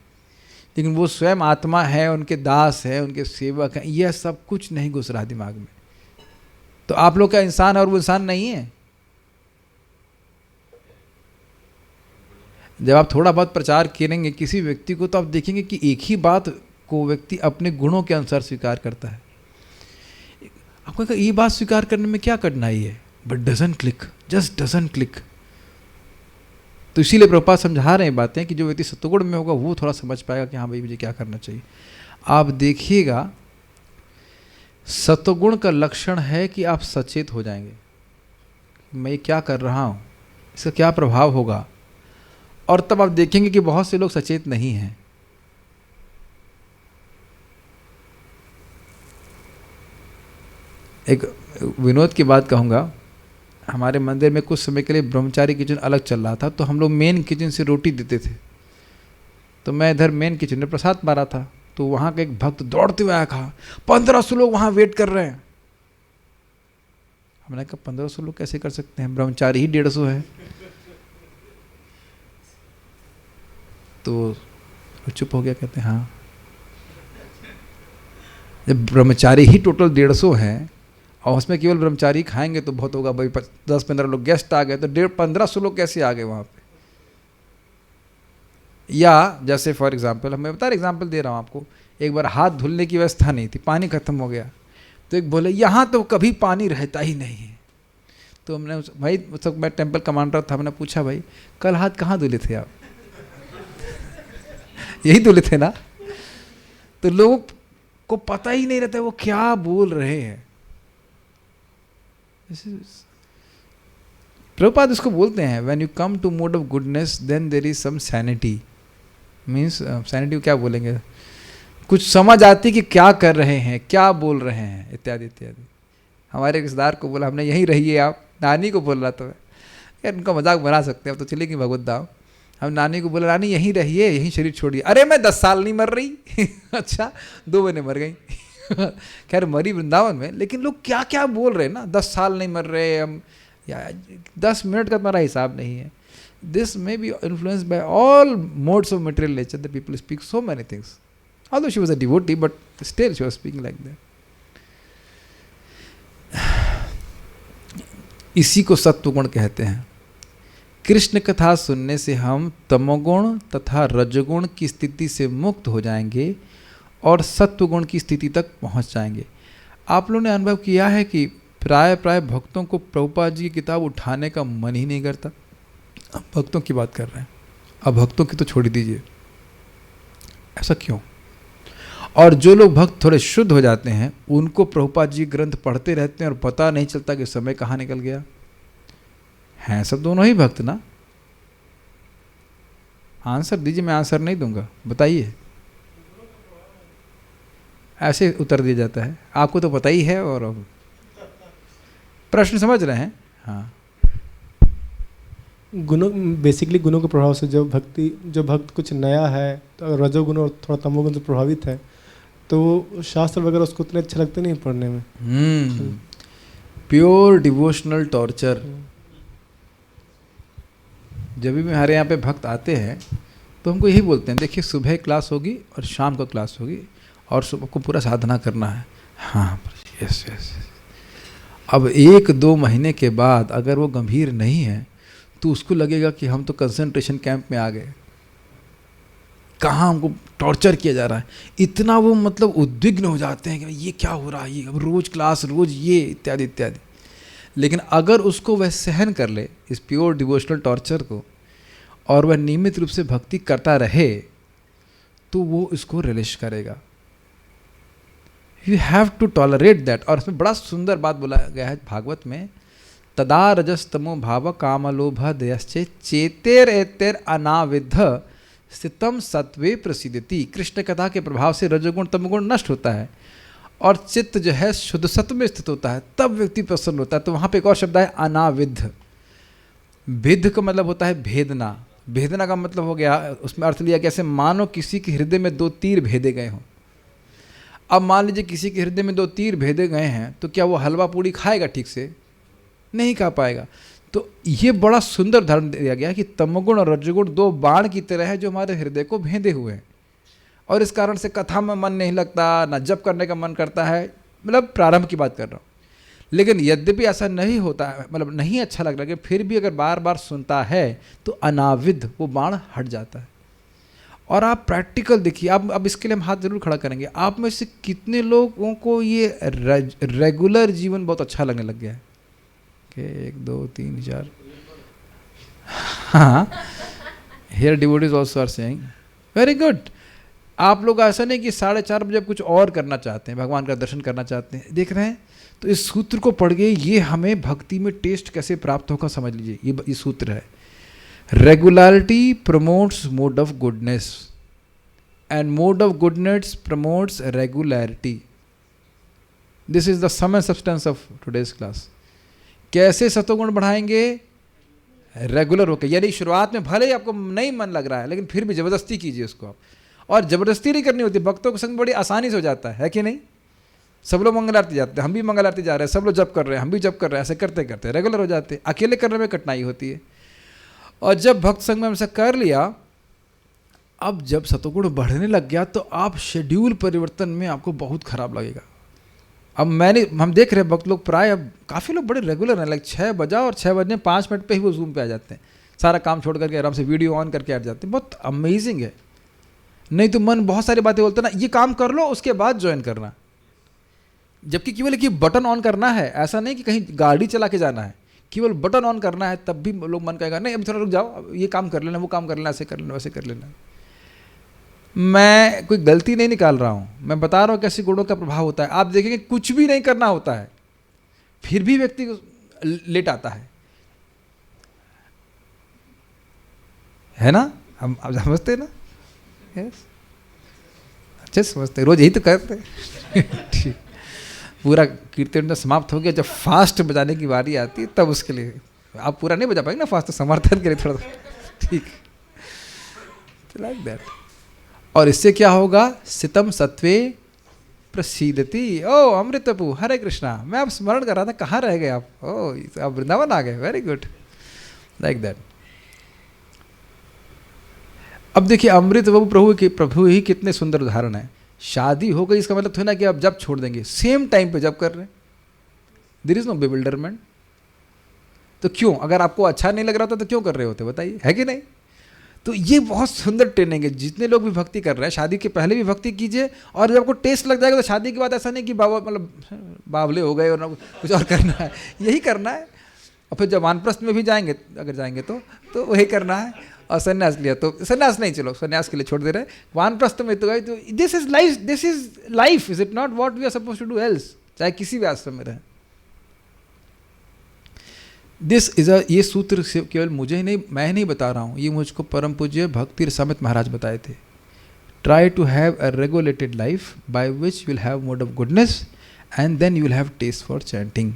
Speaker 1: लेकिन वो स्वयं आत्मा है, उनके दास है, उनके सेवक हैं, यह सब कुछ नहीं घुस रहा दिमाग में। तो आप लोग का इंसान है और वो इंसान नहीं है। जब आप थोड़ा बहुत प्रचार करेंगे किसी व्यक्ति को तो आप देखेंगे कि एक ही बात को व्यक्ति अपने गुणों के अनुसार स्वीकार करता है। आपको ये बात स्वीकार करने में क्या कठिनाई है, but doesn't click, just doesn't click. तो इसीलिए प्रभुपाद समझा रहे हैं बातें कि जो व्यक्ति सत्वगुण में होगा वो थोड़ा समझ पाएगा कि हाँ भाई मुझे क्या करना चाहिए। आप देखिएगा सत्वगुण का लक्षण है कि आप सचेत हो जाएंगे, मैं ये क्या कर रहा हूँ, इसका क्या प्रभाव होगा। और तब आप देखेंगे कि बहुत से लोग सचेत नहीं हैं। एक विनोद की बात कहूँगा, हमारे मंदिर में कुछ समय के लिए ब्रह्मचारी किचन अलग चल रहा था, तो हम लोग मेन किचन से रोटी देते थे। तो मैं इधर मेन किचन में प्रसाद मारा था, तो वहाँ का एक भक्त दौड़ते हुए आया, कहा 1500 लोग वहाँ वेट कर रहे हैं। हमने कहा 1500 लोग कैसे कर सकते हैं, ब्रह्मचारी ही 150 है। तो चुप हो गया, कहते हैं हाँ, जब ब्रह्मचारी ही टोटल 150 हैं और उसमें केवल ब्रह्मचारी खाएंगे तो बहुत होगा भाई, 10-15 लोग गेस्ट आ गए तो 1500 लोग कैसे आ गए वहाँ पे। या जैसे फॉर एग्जांपल, मैं बता रहा एग्जांपल दे रहा हूँ आपको, एक बार हाथ धुलने की व्यवस्था नहीं थी, पानी खत्म हो गया, तो एक बोले यहाँ तो कभी पानी रहता ही नहीं है। तो हमने भाई, मतलब मैं टेम्पल कमांडर था, मैंने पूछा भाई कल हाथ कहाँ धुले थे आप? यही धुले थे ना? तो लोगों को पता ही नहीं रहता वो क्या बोल रहे हैं। प्रभुपाद इसको बोलते हैं, when you come to mode of goodness then there is some sanity. Means sanity क्या बोलेंगे, कुछ समझ आती कि क्या कर रहे हैं, क्या बोल रहे हैं, इत्यादि इत्यादि। हमारे रिश्तेदार को बोला हमने, यहीं रहिए आप। नानी को बोल रहा था, यार उनका मजाक बना सकते हैं, अब तो चलेगी भगवत धाम। हम नानी को बोला रानी यहीं रहिए, यहीं शरीर छोड़िए। अरे मैं 10 साल नहीं मर रही। अच्छा 2 महीने मर गई। खैर मरी वृंदावन में, लेकिन लोग क्या क्या बोल रहे हैं ना, 10 साल नहीं मर रहे हम, या 10 मिनट का तुम्हारा हिसाब नहीं है। This may be influenced by all modes of material nature that people speak so many things. Although she was a devotee, but still she was speaking like that. इसी को सत्वगुण कहते हैं। कृष्ण कथा सुनने से हम तमोगुण तथा रजोगुण की स्थिति से मुक्त हो जाएंगे और सत्वगुण की स्थिति तक पहुंच जाएंगे। आप लोगों ने अनुभव किया है कि प्राय भक्तों को प्रभुपाद जी की किताब उठाने का मन ही नहीं करता। अब भक्तों की बात कर रहे हैं, अब भक्तों की तो छोड़ दीजिए, ऐसा क्यों? और जो लोग भक्त थोड़े शुद्ध हो जाते हैं उनको प्रभुपाद जी ग्रंथ पढ़ते रहते हैं और पता नहीं चलता कि समय कहाँ निकल गया। हैं सब दोनों ही भक्त ना? आंसर दीजिए, मैं आंसर नहीं दूंगा, बताइए। ऐसे उत्तर दिया जाता है, आपको तो पता ही है। और प्रश्न समझ रहे हैं? हाँ,
Speaker 2: गुणों, बेसिकली गुणों के प्रभाव से जो भक्त कुछ नया है, तो अगर रजोगुण और थोड़ा तमोगुण से प्रभावित है तो शास्त्र वगैरह उसको उतने अच्छे लगते नहीं पढ़ने में।
Speaker 1: Pure devotional torture. जब भी हमारे यहाँ पे भक्त आते हैं तो हमको यही बोलते हैं, देखिए सुबह क्लास होगी और शाम को क्लास होगी और सुबह को पूरा साधना करना है। हाँ यस यस। अब 1-2 महीने के बाद अगर वो गंभीर नहीं है तो उसको लगेगा कि हम तो कंसंट्रेशन कैंप में आ गए, कहाँ हमको टॉर्चर किया जा रहा है। इतना वो मतलब उद्विग्न हो जाते हैं कि ये क्या हो रहा है, ये अब रोज क्लास, रोज ये, इत्यादि इत्यादि। लेकिन अगर उसको वह सहन कर ले इस प्योर डिवोशनल टॉर्चर को और वह नियमित रूप से भक्ति करता रहे तो वो इसको रिलिश करेगा। You have to tolerate that. और इसमें बड़ा सुंदर बात बोला गया है भागवत में, तदा रजस्तमो भाव काम लोभ दयश्चे चेतेर एतेर अनाविद्ध स्थितम सत्वे प्रसिद्धति। कृष्ण कथा के प्रभाव से रजोगुण तमोगुण नष्ट होता है और चित्त जो है शुद्ध सत्व में स्थित होता है, तब व्यक्ति प्रसन्न होता है। तो वहाँ पे एक और शब्द है अनाविद्ध। विद्ध का मतलब होता है भेदना। भेदना का मतलब हो गया, उसमें अर्थ लिया कैसे, मानो किसी के हृदय में 2 तीर भेदे गए हों। अब मान लीजिए किसी के हृदय में 2 तीर भेदे गए हैं तो क्या वो हलवा पूड़ी खाएगा? ठीक से नहीं खा पाएगा। तो ये बड़ा सुंदर उदाहरण दिया गया कि तमोगुण और रजोगुण 2 बाण की तरह है जो हमारे हृदय को भेदे हुए हैं और इस कारण से कथा में मन नहीं लगता, ना जप करने का मन करता है। मतलब प्रारंभ की बात कर रहा हूँ। लेकिन यद्यपि ऐसा नहीं होता है, मतलब नहीं अच्छा लग रहा है, फिर भी अगर बार बार सुनता है तो अनाविद्ध वो बाण हट जाता है। और आप प्रैक्टिकल देखिए, अब इसके लिए हम हाथ जरूर खड़ा करेंगे, आप में से कितने लोगों को ये रेगुलर जीवन बहुत अच्छा लगने लग गया है? 1 2 3 4। हाँ, here devotees also are saying very good। आप लोग ऐसा नहीं कि 4:30 बजे कुछ और करना चाहते हैं, भगवान का दर्शन करना चाहते हैं, देख रहे हैं। तो इस सूत्र को पढ़ के ये हमें भक्ति में टेस्ट कैसे प्राप्त होगा समझ लीजिए। ये सूत्र है, regularity promotes mode of goodness and mode of goodness promotes regularity. This is the sum and substance of today's class. कैसे सतोगुण बढ़ाएंगे? रेगुलर होकर, यानी शुरुआत में भले ही आपको नहीं मन लग रहा है लेकिन फिर भी जबरदस्ती कीजिए उसको आप। और जबरदस्ती नहीं करनी होती, भक्तों के संग बड़ी आसानी से हो जाता है कि नहीं? सब लोग मंगल आरती जाते हैं, हम भी मंगल आरती जा रहे हैं, सब लोग जप कर रहे हैं, हम भी जप कर रहे हैं, ऐसे करते करते रेगुलर हो जाते हैं। अकेले करने में कठिनाई होती है। और जब भक्त संग में हमसे कर लिया, अब जब सतोगुण बढ़ने लग गया तो आप शेड्यूल परिवर्तन में आपको बहुत खराब लगेगा। अब हम देख रहे हैं भक्त लोग प्राय, अब काफ़ी लोग बड़े रेगुलर हैं, लाइक 6 बजा और 6 बजने 5 मिनट पे ही वो जूम पे आ जाते हैं, सारा काम छोड़ करके आराम से वीडियो ऑन करके आ जाते हैं। बहुत अमेजिंग है। नहीं तो मन बहुत सारी बातें बोलता ना, ये काम कर लो उसके बाद ज्वाइन करना, जबकि केवल एक बटन ऑन करना है। ऐसा नहीं कि कहीं गाड़ी चला के जाना है, केवल बटन ऑन करना है, तब भी लोग मन कहेगा नहीं अभी थोड़ा रुक जाओ, ये काम कर लेना, वो काम कर लेना, ऐसे कर लेना, वैसे कर लेना। मैं कोई गलती नहीं निकाल रहा हूँ, मैं बता रहा हूँ कैसे गुणों का प्रभाव होता है। आप देखेंगे कुछ भी नहीं करना होता है, फिर भी व्यक्ति लेट आता है ना? हम आप समझते हैं ना? यस, अच्छे समझते, रोज यही तो करते ठीक। पूरा कीर्तन समाप्त हो गया, जब फास्ट बजाने की बारी आती है तब उसके लिए आप पूरा नहीं बजा पाएंगे ना फास्ट, तो समर्थन के लिए थोड़ा ठीक, लाइक दैट। और इससे क्या होगा? सितम सत्वे प्रसीदति। ओ अमृतपु, हरे कृष्णा, मैं आप स्मरण कर रहा था, कहाँ रह गए आप? ओ आप वृंदावन आ गए, वेरी गुड, लाइक दैट। अब देखिए अमृत बाबू प्रभु ही कितने सुंदर उदाहरण है। शादी हो गई इसका मतलब थोड़ा ना कि आप जब छोड़ देंगे, सेम टाइम पे जब कर रहे हैं, देयर इज नो बिविल्डरमेंट। तो क्यों, अगर आपको अच्छा नहीं लग रहा था तो क्यों कर रहे होते, बताइए, है कि नहीं? तो ये बहुत सुंदर ट्रेनिंग है। जितने लोग भी भक्ति कर रहे हैं, शादी के पहले भी भक्ति कीजिए, और जब आपको टेस्ट लग जाएगा तो शादी के बाद ऐसा नहीं कि बाबा मतलब बावले हो गए और कुछ और करना है, यही करना है। और फिर जब वानप्रस्थ में भी जाएंगे, अगर जाएंगे तो वही करना है। और संन्यास लिया तो संन्यास नहीं, चलो संन्यास के लिए छोड़ दे रहे हैं, वानप्रस्थ में तो this is life, is it not what we are suppose to do else, चाहे किसी भी आश्रम में रहें। दिस इज ये सूत्र केवल मुझे ही नहीं, मैं नहीं बता रहा हूँ, ये मुझको परम पूज्य भक्ति रसामृत महाराज बताए थे। Try to have a regulated life by which you will have mode of goodness and then you will have taste for chanting.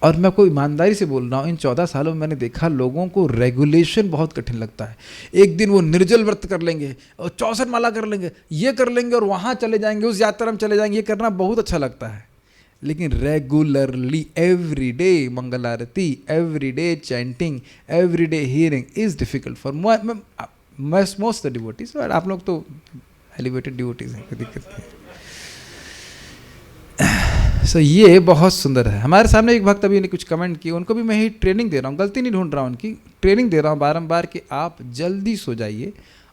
Speaker 1: और मैं आपको ईमानदारी से बोल रहा हूँ, इन 14 सालों में मैंने देखा लोगों को रेगुलेशन बहुत कठिन लगता है। एक दिन वो निर्जल व्रत कर लेंगे और 64 माला कर लेंगे, ये कर लेंगे और वहाँ चले जाएंगे, उस यात्रा में चले जाएंगे, ये करना बहुत अच्छा लगता है। लेकिन regularly every day Mangal Aarti, every day chanting, every day hearing is difficult for most the devotees. और आप लोग तो एलिवेटेड डिवोटीज हैं, कोई दिक्कत नहीं। सो ये बहुत सुंदर है। हमारे सामने एक भक्त अभी ने कुछ कमेंट किए, उनको भी मैं ही ट्रेनिंग दे रहा हूँ, गलती नहीं ढूंढ रहा हूँ, उनकी ट्रेनिंग दे रहा हूँ बारंबार कि आप जल्दी सो जाइए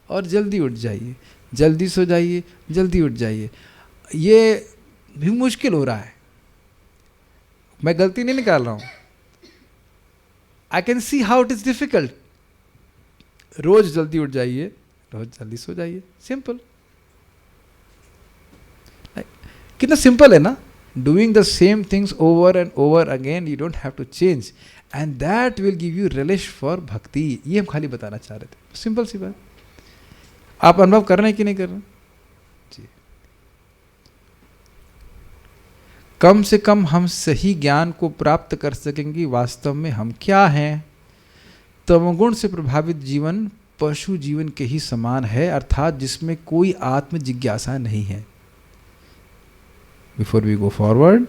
Speaker 1: और जल्दी उठ जाइए, जल्दी सो जाइए, जल्दी उठ जाइए। ये भी मुश्किल हो रहा है, मैं गलती नहीं निकाल रहा हूँ, I can see how it is difficult. रोज जल्दी उठ जाइए, रोज जल्दी सो जाइए, सिंपल। कितना सिंपल है ना? Doing the same things over and over again, you don't have to change, and that will give you relish for bhakti. ये हम खाली बताना चाह रहे थे, सिंपल सी बात। आप अनुभव कर रहे हैं कि नहीं कर रहे जी? कम से कम हम सही ज्ञान को प्राप्त कर सकेंगे वास्तव में हम क्या हैं। तमोगुण से प्रभावित जीवन पशु जीवन के ही समान है, अर्थात जिसमें कोई आत्म जिज्ञासा नहीं है। Before we go forward,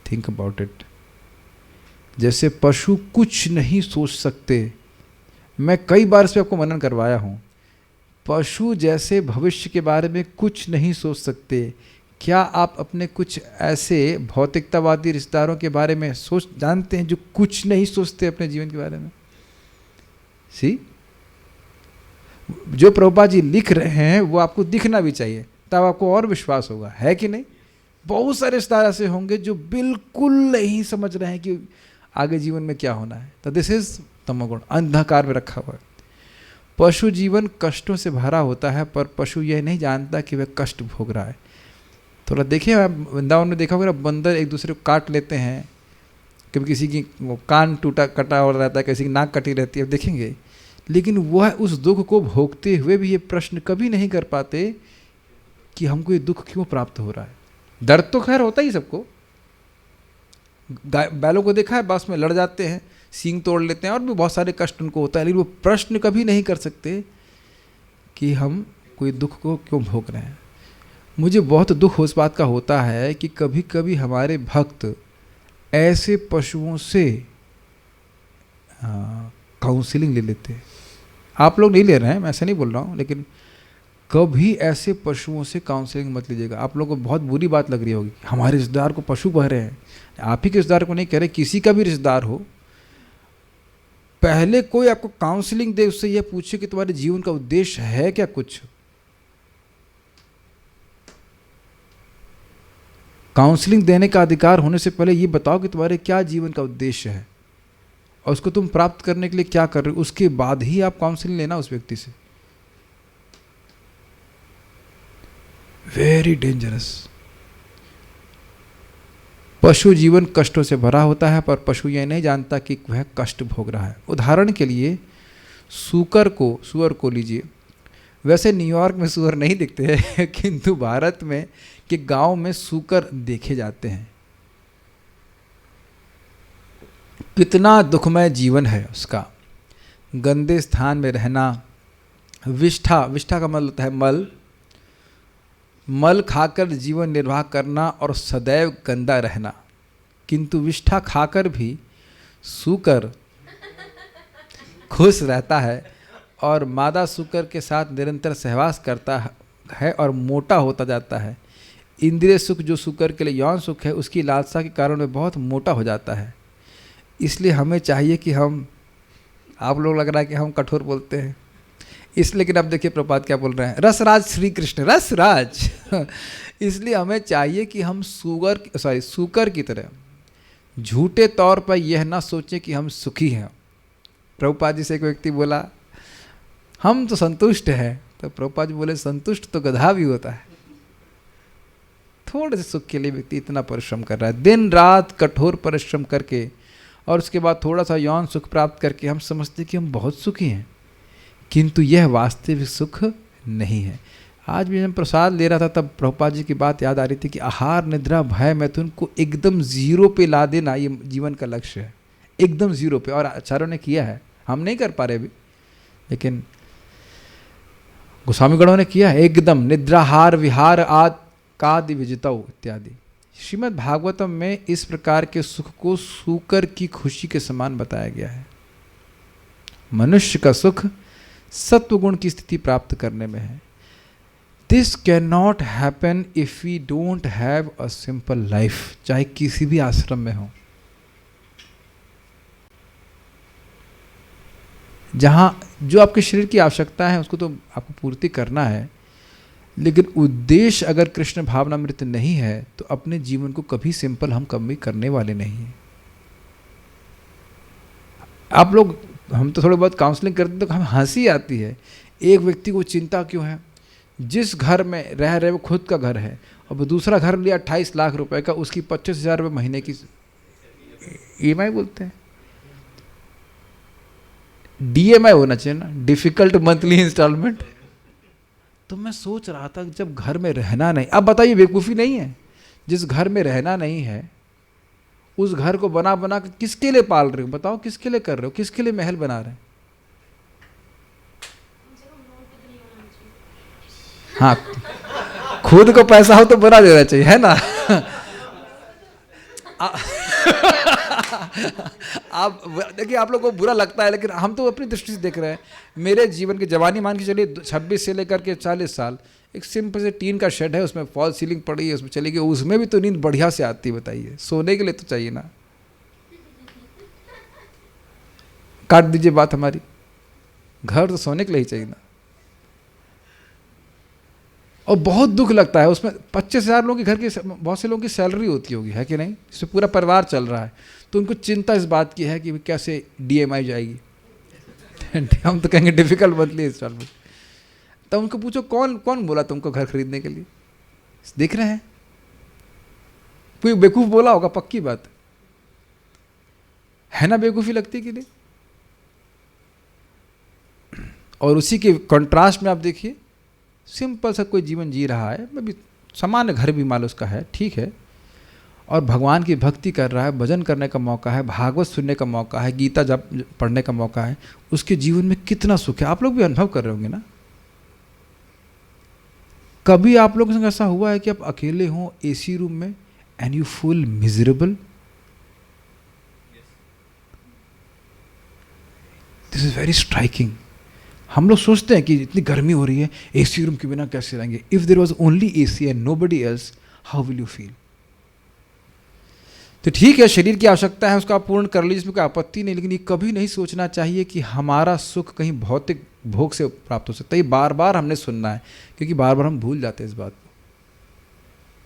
Speaker 1: think about it. जैसे पशु कुछ नहीं सोच सकते, मैं कई बार इस पे आपको मनन करवाया हूँ, पशु जैसे भविष्य के बारे में कुछ नहीं सोच सकते। क्या आप अपने कुछ ऐसे भौतिकतावादी रिश्तेदारों के बारे में जानते हैं जो कुछ नहीं सोचते अपने जीवन के बारे में? सी, जो प्रभुपाद जी लिख रहे हैं वो आपको दिखना भी चाहिए, तब आपको और विश्वास होगा, है कि नहीं? बहुत सारे रिश्तेदार ऐसे होंगे जो बिल्कुल नहीं समझ रहे हैं कि आगे जीवन में क्या होना है। तो दिस इज तमोगुण, अंधकार में रखा हुआ है। पशु जीवन कष्टों से भरा होता है, पर पशु यह नहीं जानता कि वह कष्ट भोग रहा है। थोड़ा देखिए, वृंदावन में देखा होगा, बंदर एक दूसरे को काट लेते हैं, कभी किसी की वो कान टूटा कटा हो रहता है, किसी की नाक कटी रहती है, देखेंगे। लेकिन वह उस दुख को भोगते हुए भी ये प्रश्न कभी नहीं कर पाते कि हमको ये दुख क्यों प्राप्त हो रहा है। दर्द तो खैर होता ही सबको, बैलों को देखा है, बस में लड़ जाते हैं, सींग तोड़ लेते हैं और भी बहुत सारे कष्ट उनको होता है, लेकिन वो प्रश्न कभी नहीं कर सकते कि हम कोई दुख को क्यों भोग रहे हैं। मुझे बहुत दुख उस बात का होता है कि कभी कभी हमारे भक्त ऐसे पशुओं से काउंसलिंग ले लेते हैं। आप लोग नहीं ले रहे हैं, मैं ऐसा नहीं बोल रहा हूँ, लेकिन कभी ऐसे पशुओं से काउंसलिंग मत लीजिएगा। आप लोगों को बहुत बुरी बात लग रही होगी, हमारे रिश्तेदार को पशु कह रहे हैं। आप ही के रिश्तेदार को नहीं कह रहे, किसी का भी रिश्तेदार हो, पहले कोई आपको काउंसलिंग दे, उससे यह पूछे कि तुम्हारे जीवन का उद्देश्य है क्या कुछ। काउंसलिंग देने का अधिकार होने से पहले ये बताओ कि तुम्हारे क्या जीवन का उद्देश्य है और उसको तुम प्राप्त करने के लिए क्या कर रहे हो, उसके बाद ही आप काउंसलिंग लेना उस व्यक्ति से। Very dangerous. पशु जीवन कष्टों से भरा होता है, पर पशु यह नहीं जानता कि वह कष्ट भोग रहा है। उदाहरण के लिए सुअर को लीजिए। वैसे न्यूयॉर्क में सुअर नहीं दिखते हैं, किंतु भारत में के गांव में सुअर देखे जाते हैं। कितना दुखमय जीवन है उसका। गंदे स्थान में रहना, विष्ठा का मतलब होता है मल खाकर जीवन निर्वाह करना और सदैव गंदा रहना। किंतु विष्ठा खाकर भी सुअर खुश रहता है और मादा सुअर के साथ निरंतर सहवास करता है और मोटा होता जाता है। इंद्रिय सुख जो सुअर के लिए यौन सुख है, उसकी लालसा के कारण वह बहुत मोटा हो जाता है। इसलिए हमें चाहिए कि आप लोग लग रहा है कि हम कठोर बोलते हैं इसलिए, लेकिन अब देखिए प्रभुपाद क्या बोल रहे हैं, रसराज श्री कृष्ण रसराज। इसलिए हमें चाहिए कि हम सुअर की तरह झूठे तौर पर यह ना सोचें कि हम सुखी हैं। प्रभुपाद जी से एक व्यक्ति बोला हम तो संतुष्ट हैं, तो प्रभुपाद जी बोले संतुष्ट तो गधा भी होता है। थोड़े से सुख के लिए व्यक्ति इतना परिश्रम कर रहा है, दिन रात कठोर परिश्रम करके, और उसके बाद थोड़ा सा यौन सुख प्राप्त करके हम समझते कि हम बहुत सुखी हैं, किंतु यह वास्तविक सुख नहीं है। आज भी जब प्रसाद ले रहा था तब प्रभुपाद जी की बात याद आ रही थी कि आहार निद्रा भय मैथुन को एकदम जीरो पे ला देना ये जीवन का लक्ष्य है, एकदम जीरो पे। और आचार्यों ने किया है, हम नहीं कर पा रहे अभी, लेकिन गोस्वामीगणों ने किया है एकदम। निद्राहार विहार आदि विजितौ इत्यादि। श्रीमद् भागवतम में इस प्रकार के सुख को सुअर की खुशी के समान बताया गया है। मनुष्य का सुख सत्वगुण की स्थिति प्राप्त करने में है। This can not happen if we don't have a simple life, चाहे किसी भी आश्रम में हो, जहां जो आपके शरीर की आवश्यकता है उसको तो आपको पूर्ति करना है, लेकिन उद्देश्य अगर कृष्ण भावनामृत नहीं है तो अपने जीवन को कभी सिंपल हम कभी करने वाले नहीं हैं। आप लोग, हम तो थोड़े बहुत काउंसलिंग करते हैं तो हमें हंसी आती है। एक व्यक्ति को चिंता क्यों है, जिस घर में रह रहे वो खुद का घर है, अब दूसरा घर लिया 28 लाख रुपए का, उसकी 25,000 रुपये महीने की EMI बोलते हैं, DMI होना चाहिए ना, डिफिकल्ट मंथली इंस्टॉलमेंट। तो मैं सोच रहा था जब घर में रहना नहीं, अब बताइए बेवकूफ़ी नहीं है, जिस घर में रहना नहीं है उस घर को बना बना के किसके लिए पाल रहे हो, बताओ किसके लिए कर रहे हो, किसके लिए महल बना रहे हैं। हाँ, खुद को पैसा हो तो बना देना चाहिए, है ना। आप देखिए, आप लोगों को बुरा लगता है, लेकिन हम तो अपनी दृष्टि से देख रहे हैं। मेरे जीवन की जवानी मान के चलिए 26 से लेकर के 40 साल, एक सिंपल से टीन का शेड है, उसमें फॉल सीलिंग पड़ी है, उसमें चली गई, उसमें भी तो नींद बढ़िया से आती है। बताइए, सोने के लिए तो चाहिए ना। काट दीजिए बात हमारी, घर तो सोने के लिए ही चाहिए ना। और बहुत दुख लगता है उसमें, 25,000 लोगों के घर की, बहुत से लोगों की सैलरी होती होगी, है कि नहीं, इससे पूरा परिवार चल रहा है, तो उनको चिंता इस बात की है कि कैसे DMI जाएगी। हम तो कहेंगे डिफिकल्ट मंथली इंस्टॉलमेंट। तब उनको पूछो कौन कौन बोला तुमको घर खरीदने के लिए, देख रहे हैं कोई बेवकूफ़ बोला होगा, पक्की बात है ना, बेवकूफ़ी लगती कि नहीं। और उसी के कंट्रास्ट में आप देखिए, सिंपल सा कोई जीवन जी रहा है, मैं भी सामान्य घर भी मान उसका है, ठीक है, और भगवान की भक्ति कर रहा है, भजन करने का मौका है, भागवत सुनने का मौका है, गीता जब पढ़ने का मौका है, उसके जीवन में कितना सुख है। आप लोग भी अनुभव कर रहे होंगे ना। कभी आप लोगों के संग ऐसा हुआ है कि आप अकेले हों एसी रूम में and you feel miserable? This is very striking. हम लोग सोचते हैं कि इतनी गर्मी हो रही है, एसी रूम के बिना कैसे रहेंगे। If there was only AC and nobody else, how will you feel? तो ठीक है, शरीर की आवश्यकता है, उसका आप पूर्ण कर लीजिए, इसमें कोई आपत्ति नहीं, लेकिन ये कभी नहीं सोचना चाहिए कि हमारा सुख कहीं भौतिक भोग से प्राप्त हो सकता है। ये बार बार हमने सुनना है, क्योंकि बार बार हम भूल जाते हैं इस बात को।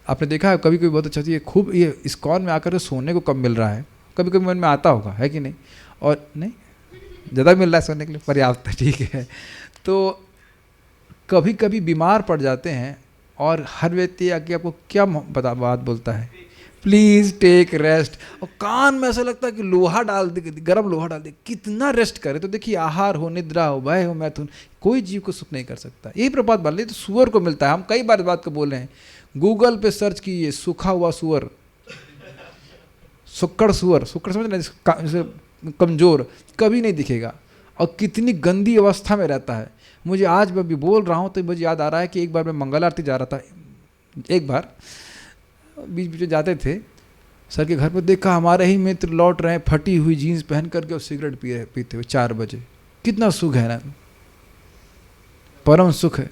Speaker 1: आपने देखा है कभी कभी बहुत अच्छा ये खूब ये इस्कॉन में आकर सोने को कब मिल रहा है, कभी कभी मन में आता होगा, है कि नहीं? और नहीं ज़्यादा मिल रहा है सोने के लिए, पर्याप्त है, ठीक है। तो कभी कभी बीमार पड़ जाते हैं और हर व्यक्ति आके आपको क्या बात बोलता है, प्लीज़ टेक रेस्ट, और कान में ऐसा लगता है कि लोहा डाल दे, गर्म लोहा डाल दे, कितना रेस्ट करे। तो देखिए, आहार हो, निद्रा हो, भय हो, मैथुन, कोई जीव को सुख नहीं कर सकता। यही प्रपात बोल रहे, तो सुअर को मिलता है। हम कई बार इस बात को बोल रहे हैं, गूगल पे सर्च कीजिए सूखा हुआ सुअर, सुक्कड़ सुअर, सुक्कड़ समझ कमज़ोर, कभी नहीं दिखेगा, और कितनी गंदी अवस्था में रहता है। मुझे आज मैं भी बोल रहा हूँ तो मुझे याद आ रहा है कि एक बार मैं मंगल आरती जा रहा था, एक बार बीच बीच में जाते थे, सर के घर पर देखा हमारे ही मित्र लौट रहे हैं फटी हुई जीन्स पहन करके और सिगरेट पीते हुए 4 बजे। कितना सुख है ना, परम सुख है,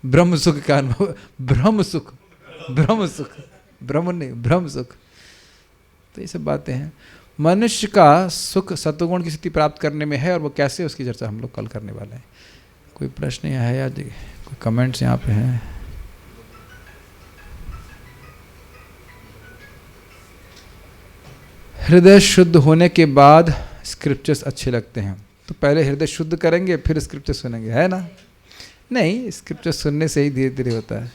Speaker 1: ब्रह्म सुख का अनुभव, ब्रह्म सुख, ब्रह्म सुख, ब्रह्म नहीं ब्रह्म सुख। तो ये सब बातें हैं। मनुष्य का सुख सत्वगुण की स्थिति प्राप्त करने में है, और वो कैसे, उसकी चर्चा हम लोग कल करने वाले हैं। कोई प्रश्न यहाँ है या कोई कमेंट्स यहाँ पे हैं? हृदय शुद्ध होने के बाद स्क्रिप्चर्स अच्छे लगते हैं। तो पहले हृदय शुद्ध करेंगे फिर स्क्रिप्चर सुनेंगे, है ना? नहीं, स्क्रिप्चर सुनने से ही धीरे धीरे होता है।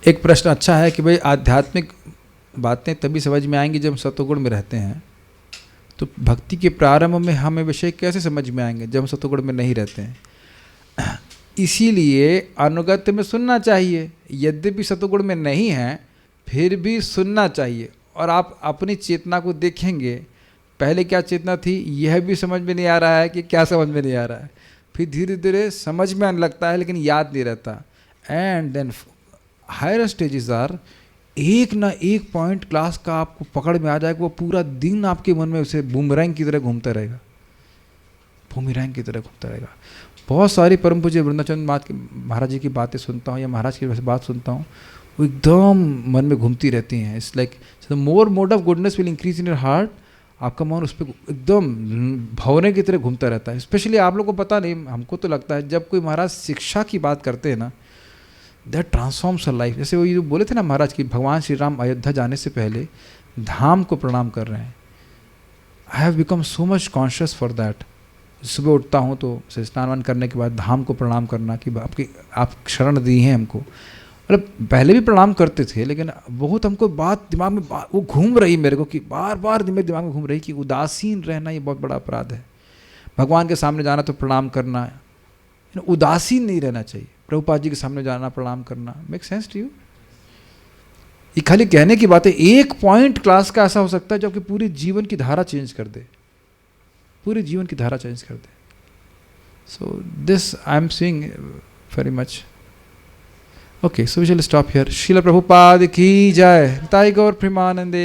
Speaker 1: एक प्रश्न अच्छा है कि भाई आध्यात्मिक बातें तभी समझ में आएंगी जब हम सत्वगुण में रहते हैं। तो भक्ति के प्रारंभ में हमें विषय कैसे समझ में आएंगे जब हम सत्वगुण में नहीं रहते हैं? इसीलिए अनुगत्य में सुनना चाहिए। यद्यपि सत्वगुण में नहीं है फिर भी सुनना चाहिए। और आप अपनी चेतना को देखेंगे, पहले क्या चेतना थी यह भी समझ में नहीं आ रहा है कि क्या समझ में नहीं आ रहा है, फिर धीरे धीरे समझ में आने लगता है लेकिन याद नहीं रहता। And then higher stages are, एक ना एक पॉइंट क्लास का आपको पकड़ में आ जाएगा, वो पूरा दिन आपके मन में उसे बूमरैंग की तरह घूमता रहेगा, बूमरैंग की तरह घूमता रहेगा। बहुत सारी परम पूज्य वृंदाचंद महाराज जी की बातें सुनता हूँ या महाराज की बात सुनता हूँ, वो एकदम मन में घूमती रहती हैं। It's like the more mode of goodness will increase in your heart. आपका मन उस पर एकदम भंवरे की तरह घूमता रहता है। स्पेशली आप लोग को पता नहीं, हमको तो लगता है जब कोई महाराज शिक्षा की बात करते हैं ना, दैट ट्रांसफॉर्म्स अ लाइफ। जैसे वो ये बोले थे ना महाराज की, भगवान श्री राम अयोध्या जाने से पहले धाम को प्रणाम कर रहे हैं। I have become so much conscious for that. सुबह उठता हूँ तो स्नान वान करने के बाद धाम को प्रणाम करना कि आप शरण दी हैं हमको। मतलब पहले भी प्रणाम करते थे लेकिन बहुत हमको बात दिमाग में वो घूम रही मेरे को, कि बार बार मेरे दिमाग में घूम रही कि उदासीन रहना ये बहुत बड़ा अपराध है। भगवान के सामने जाना तो प्रणाम करना, उदासीन नहीं रहना चाहिए। प्रभुपाद जी के सामने जाना प्रणाम करना, मेक सेंस टू यू? ये खाली कहने की बात है। एक पॉइंट क्लास का ऐसा हो सकता है जो आपके पूरे जीवन की धारा चेंज कर दे, पूरे जीवन की धारा चेंज कर दे। So this I am seeing very much. Okay, so we shall stop here. Srila Prabhupada की जय। ताई गौर प्रेमानंदे।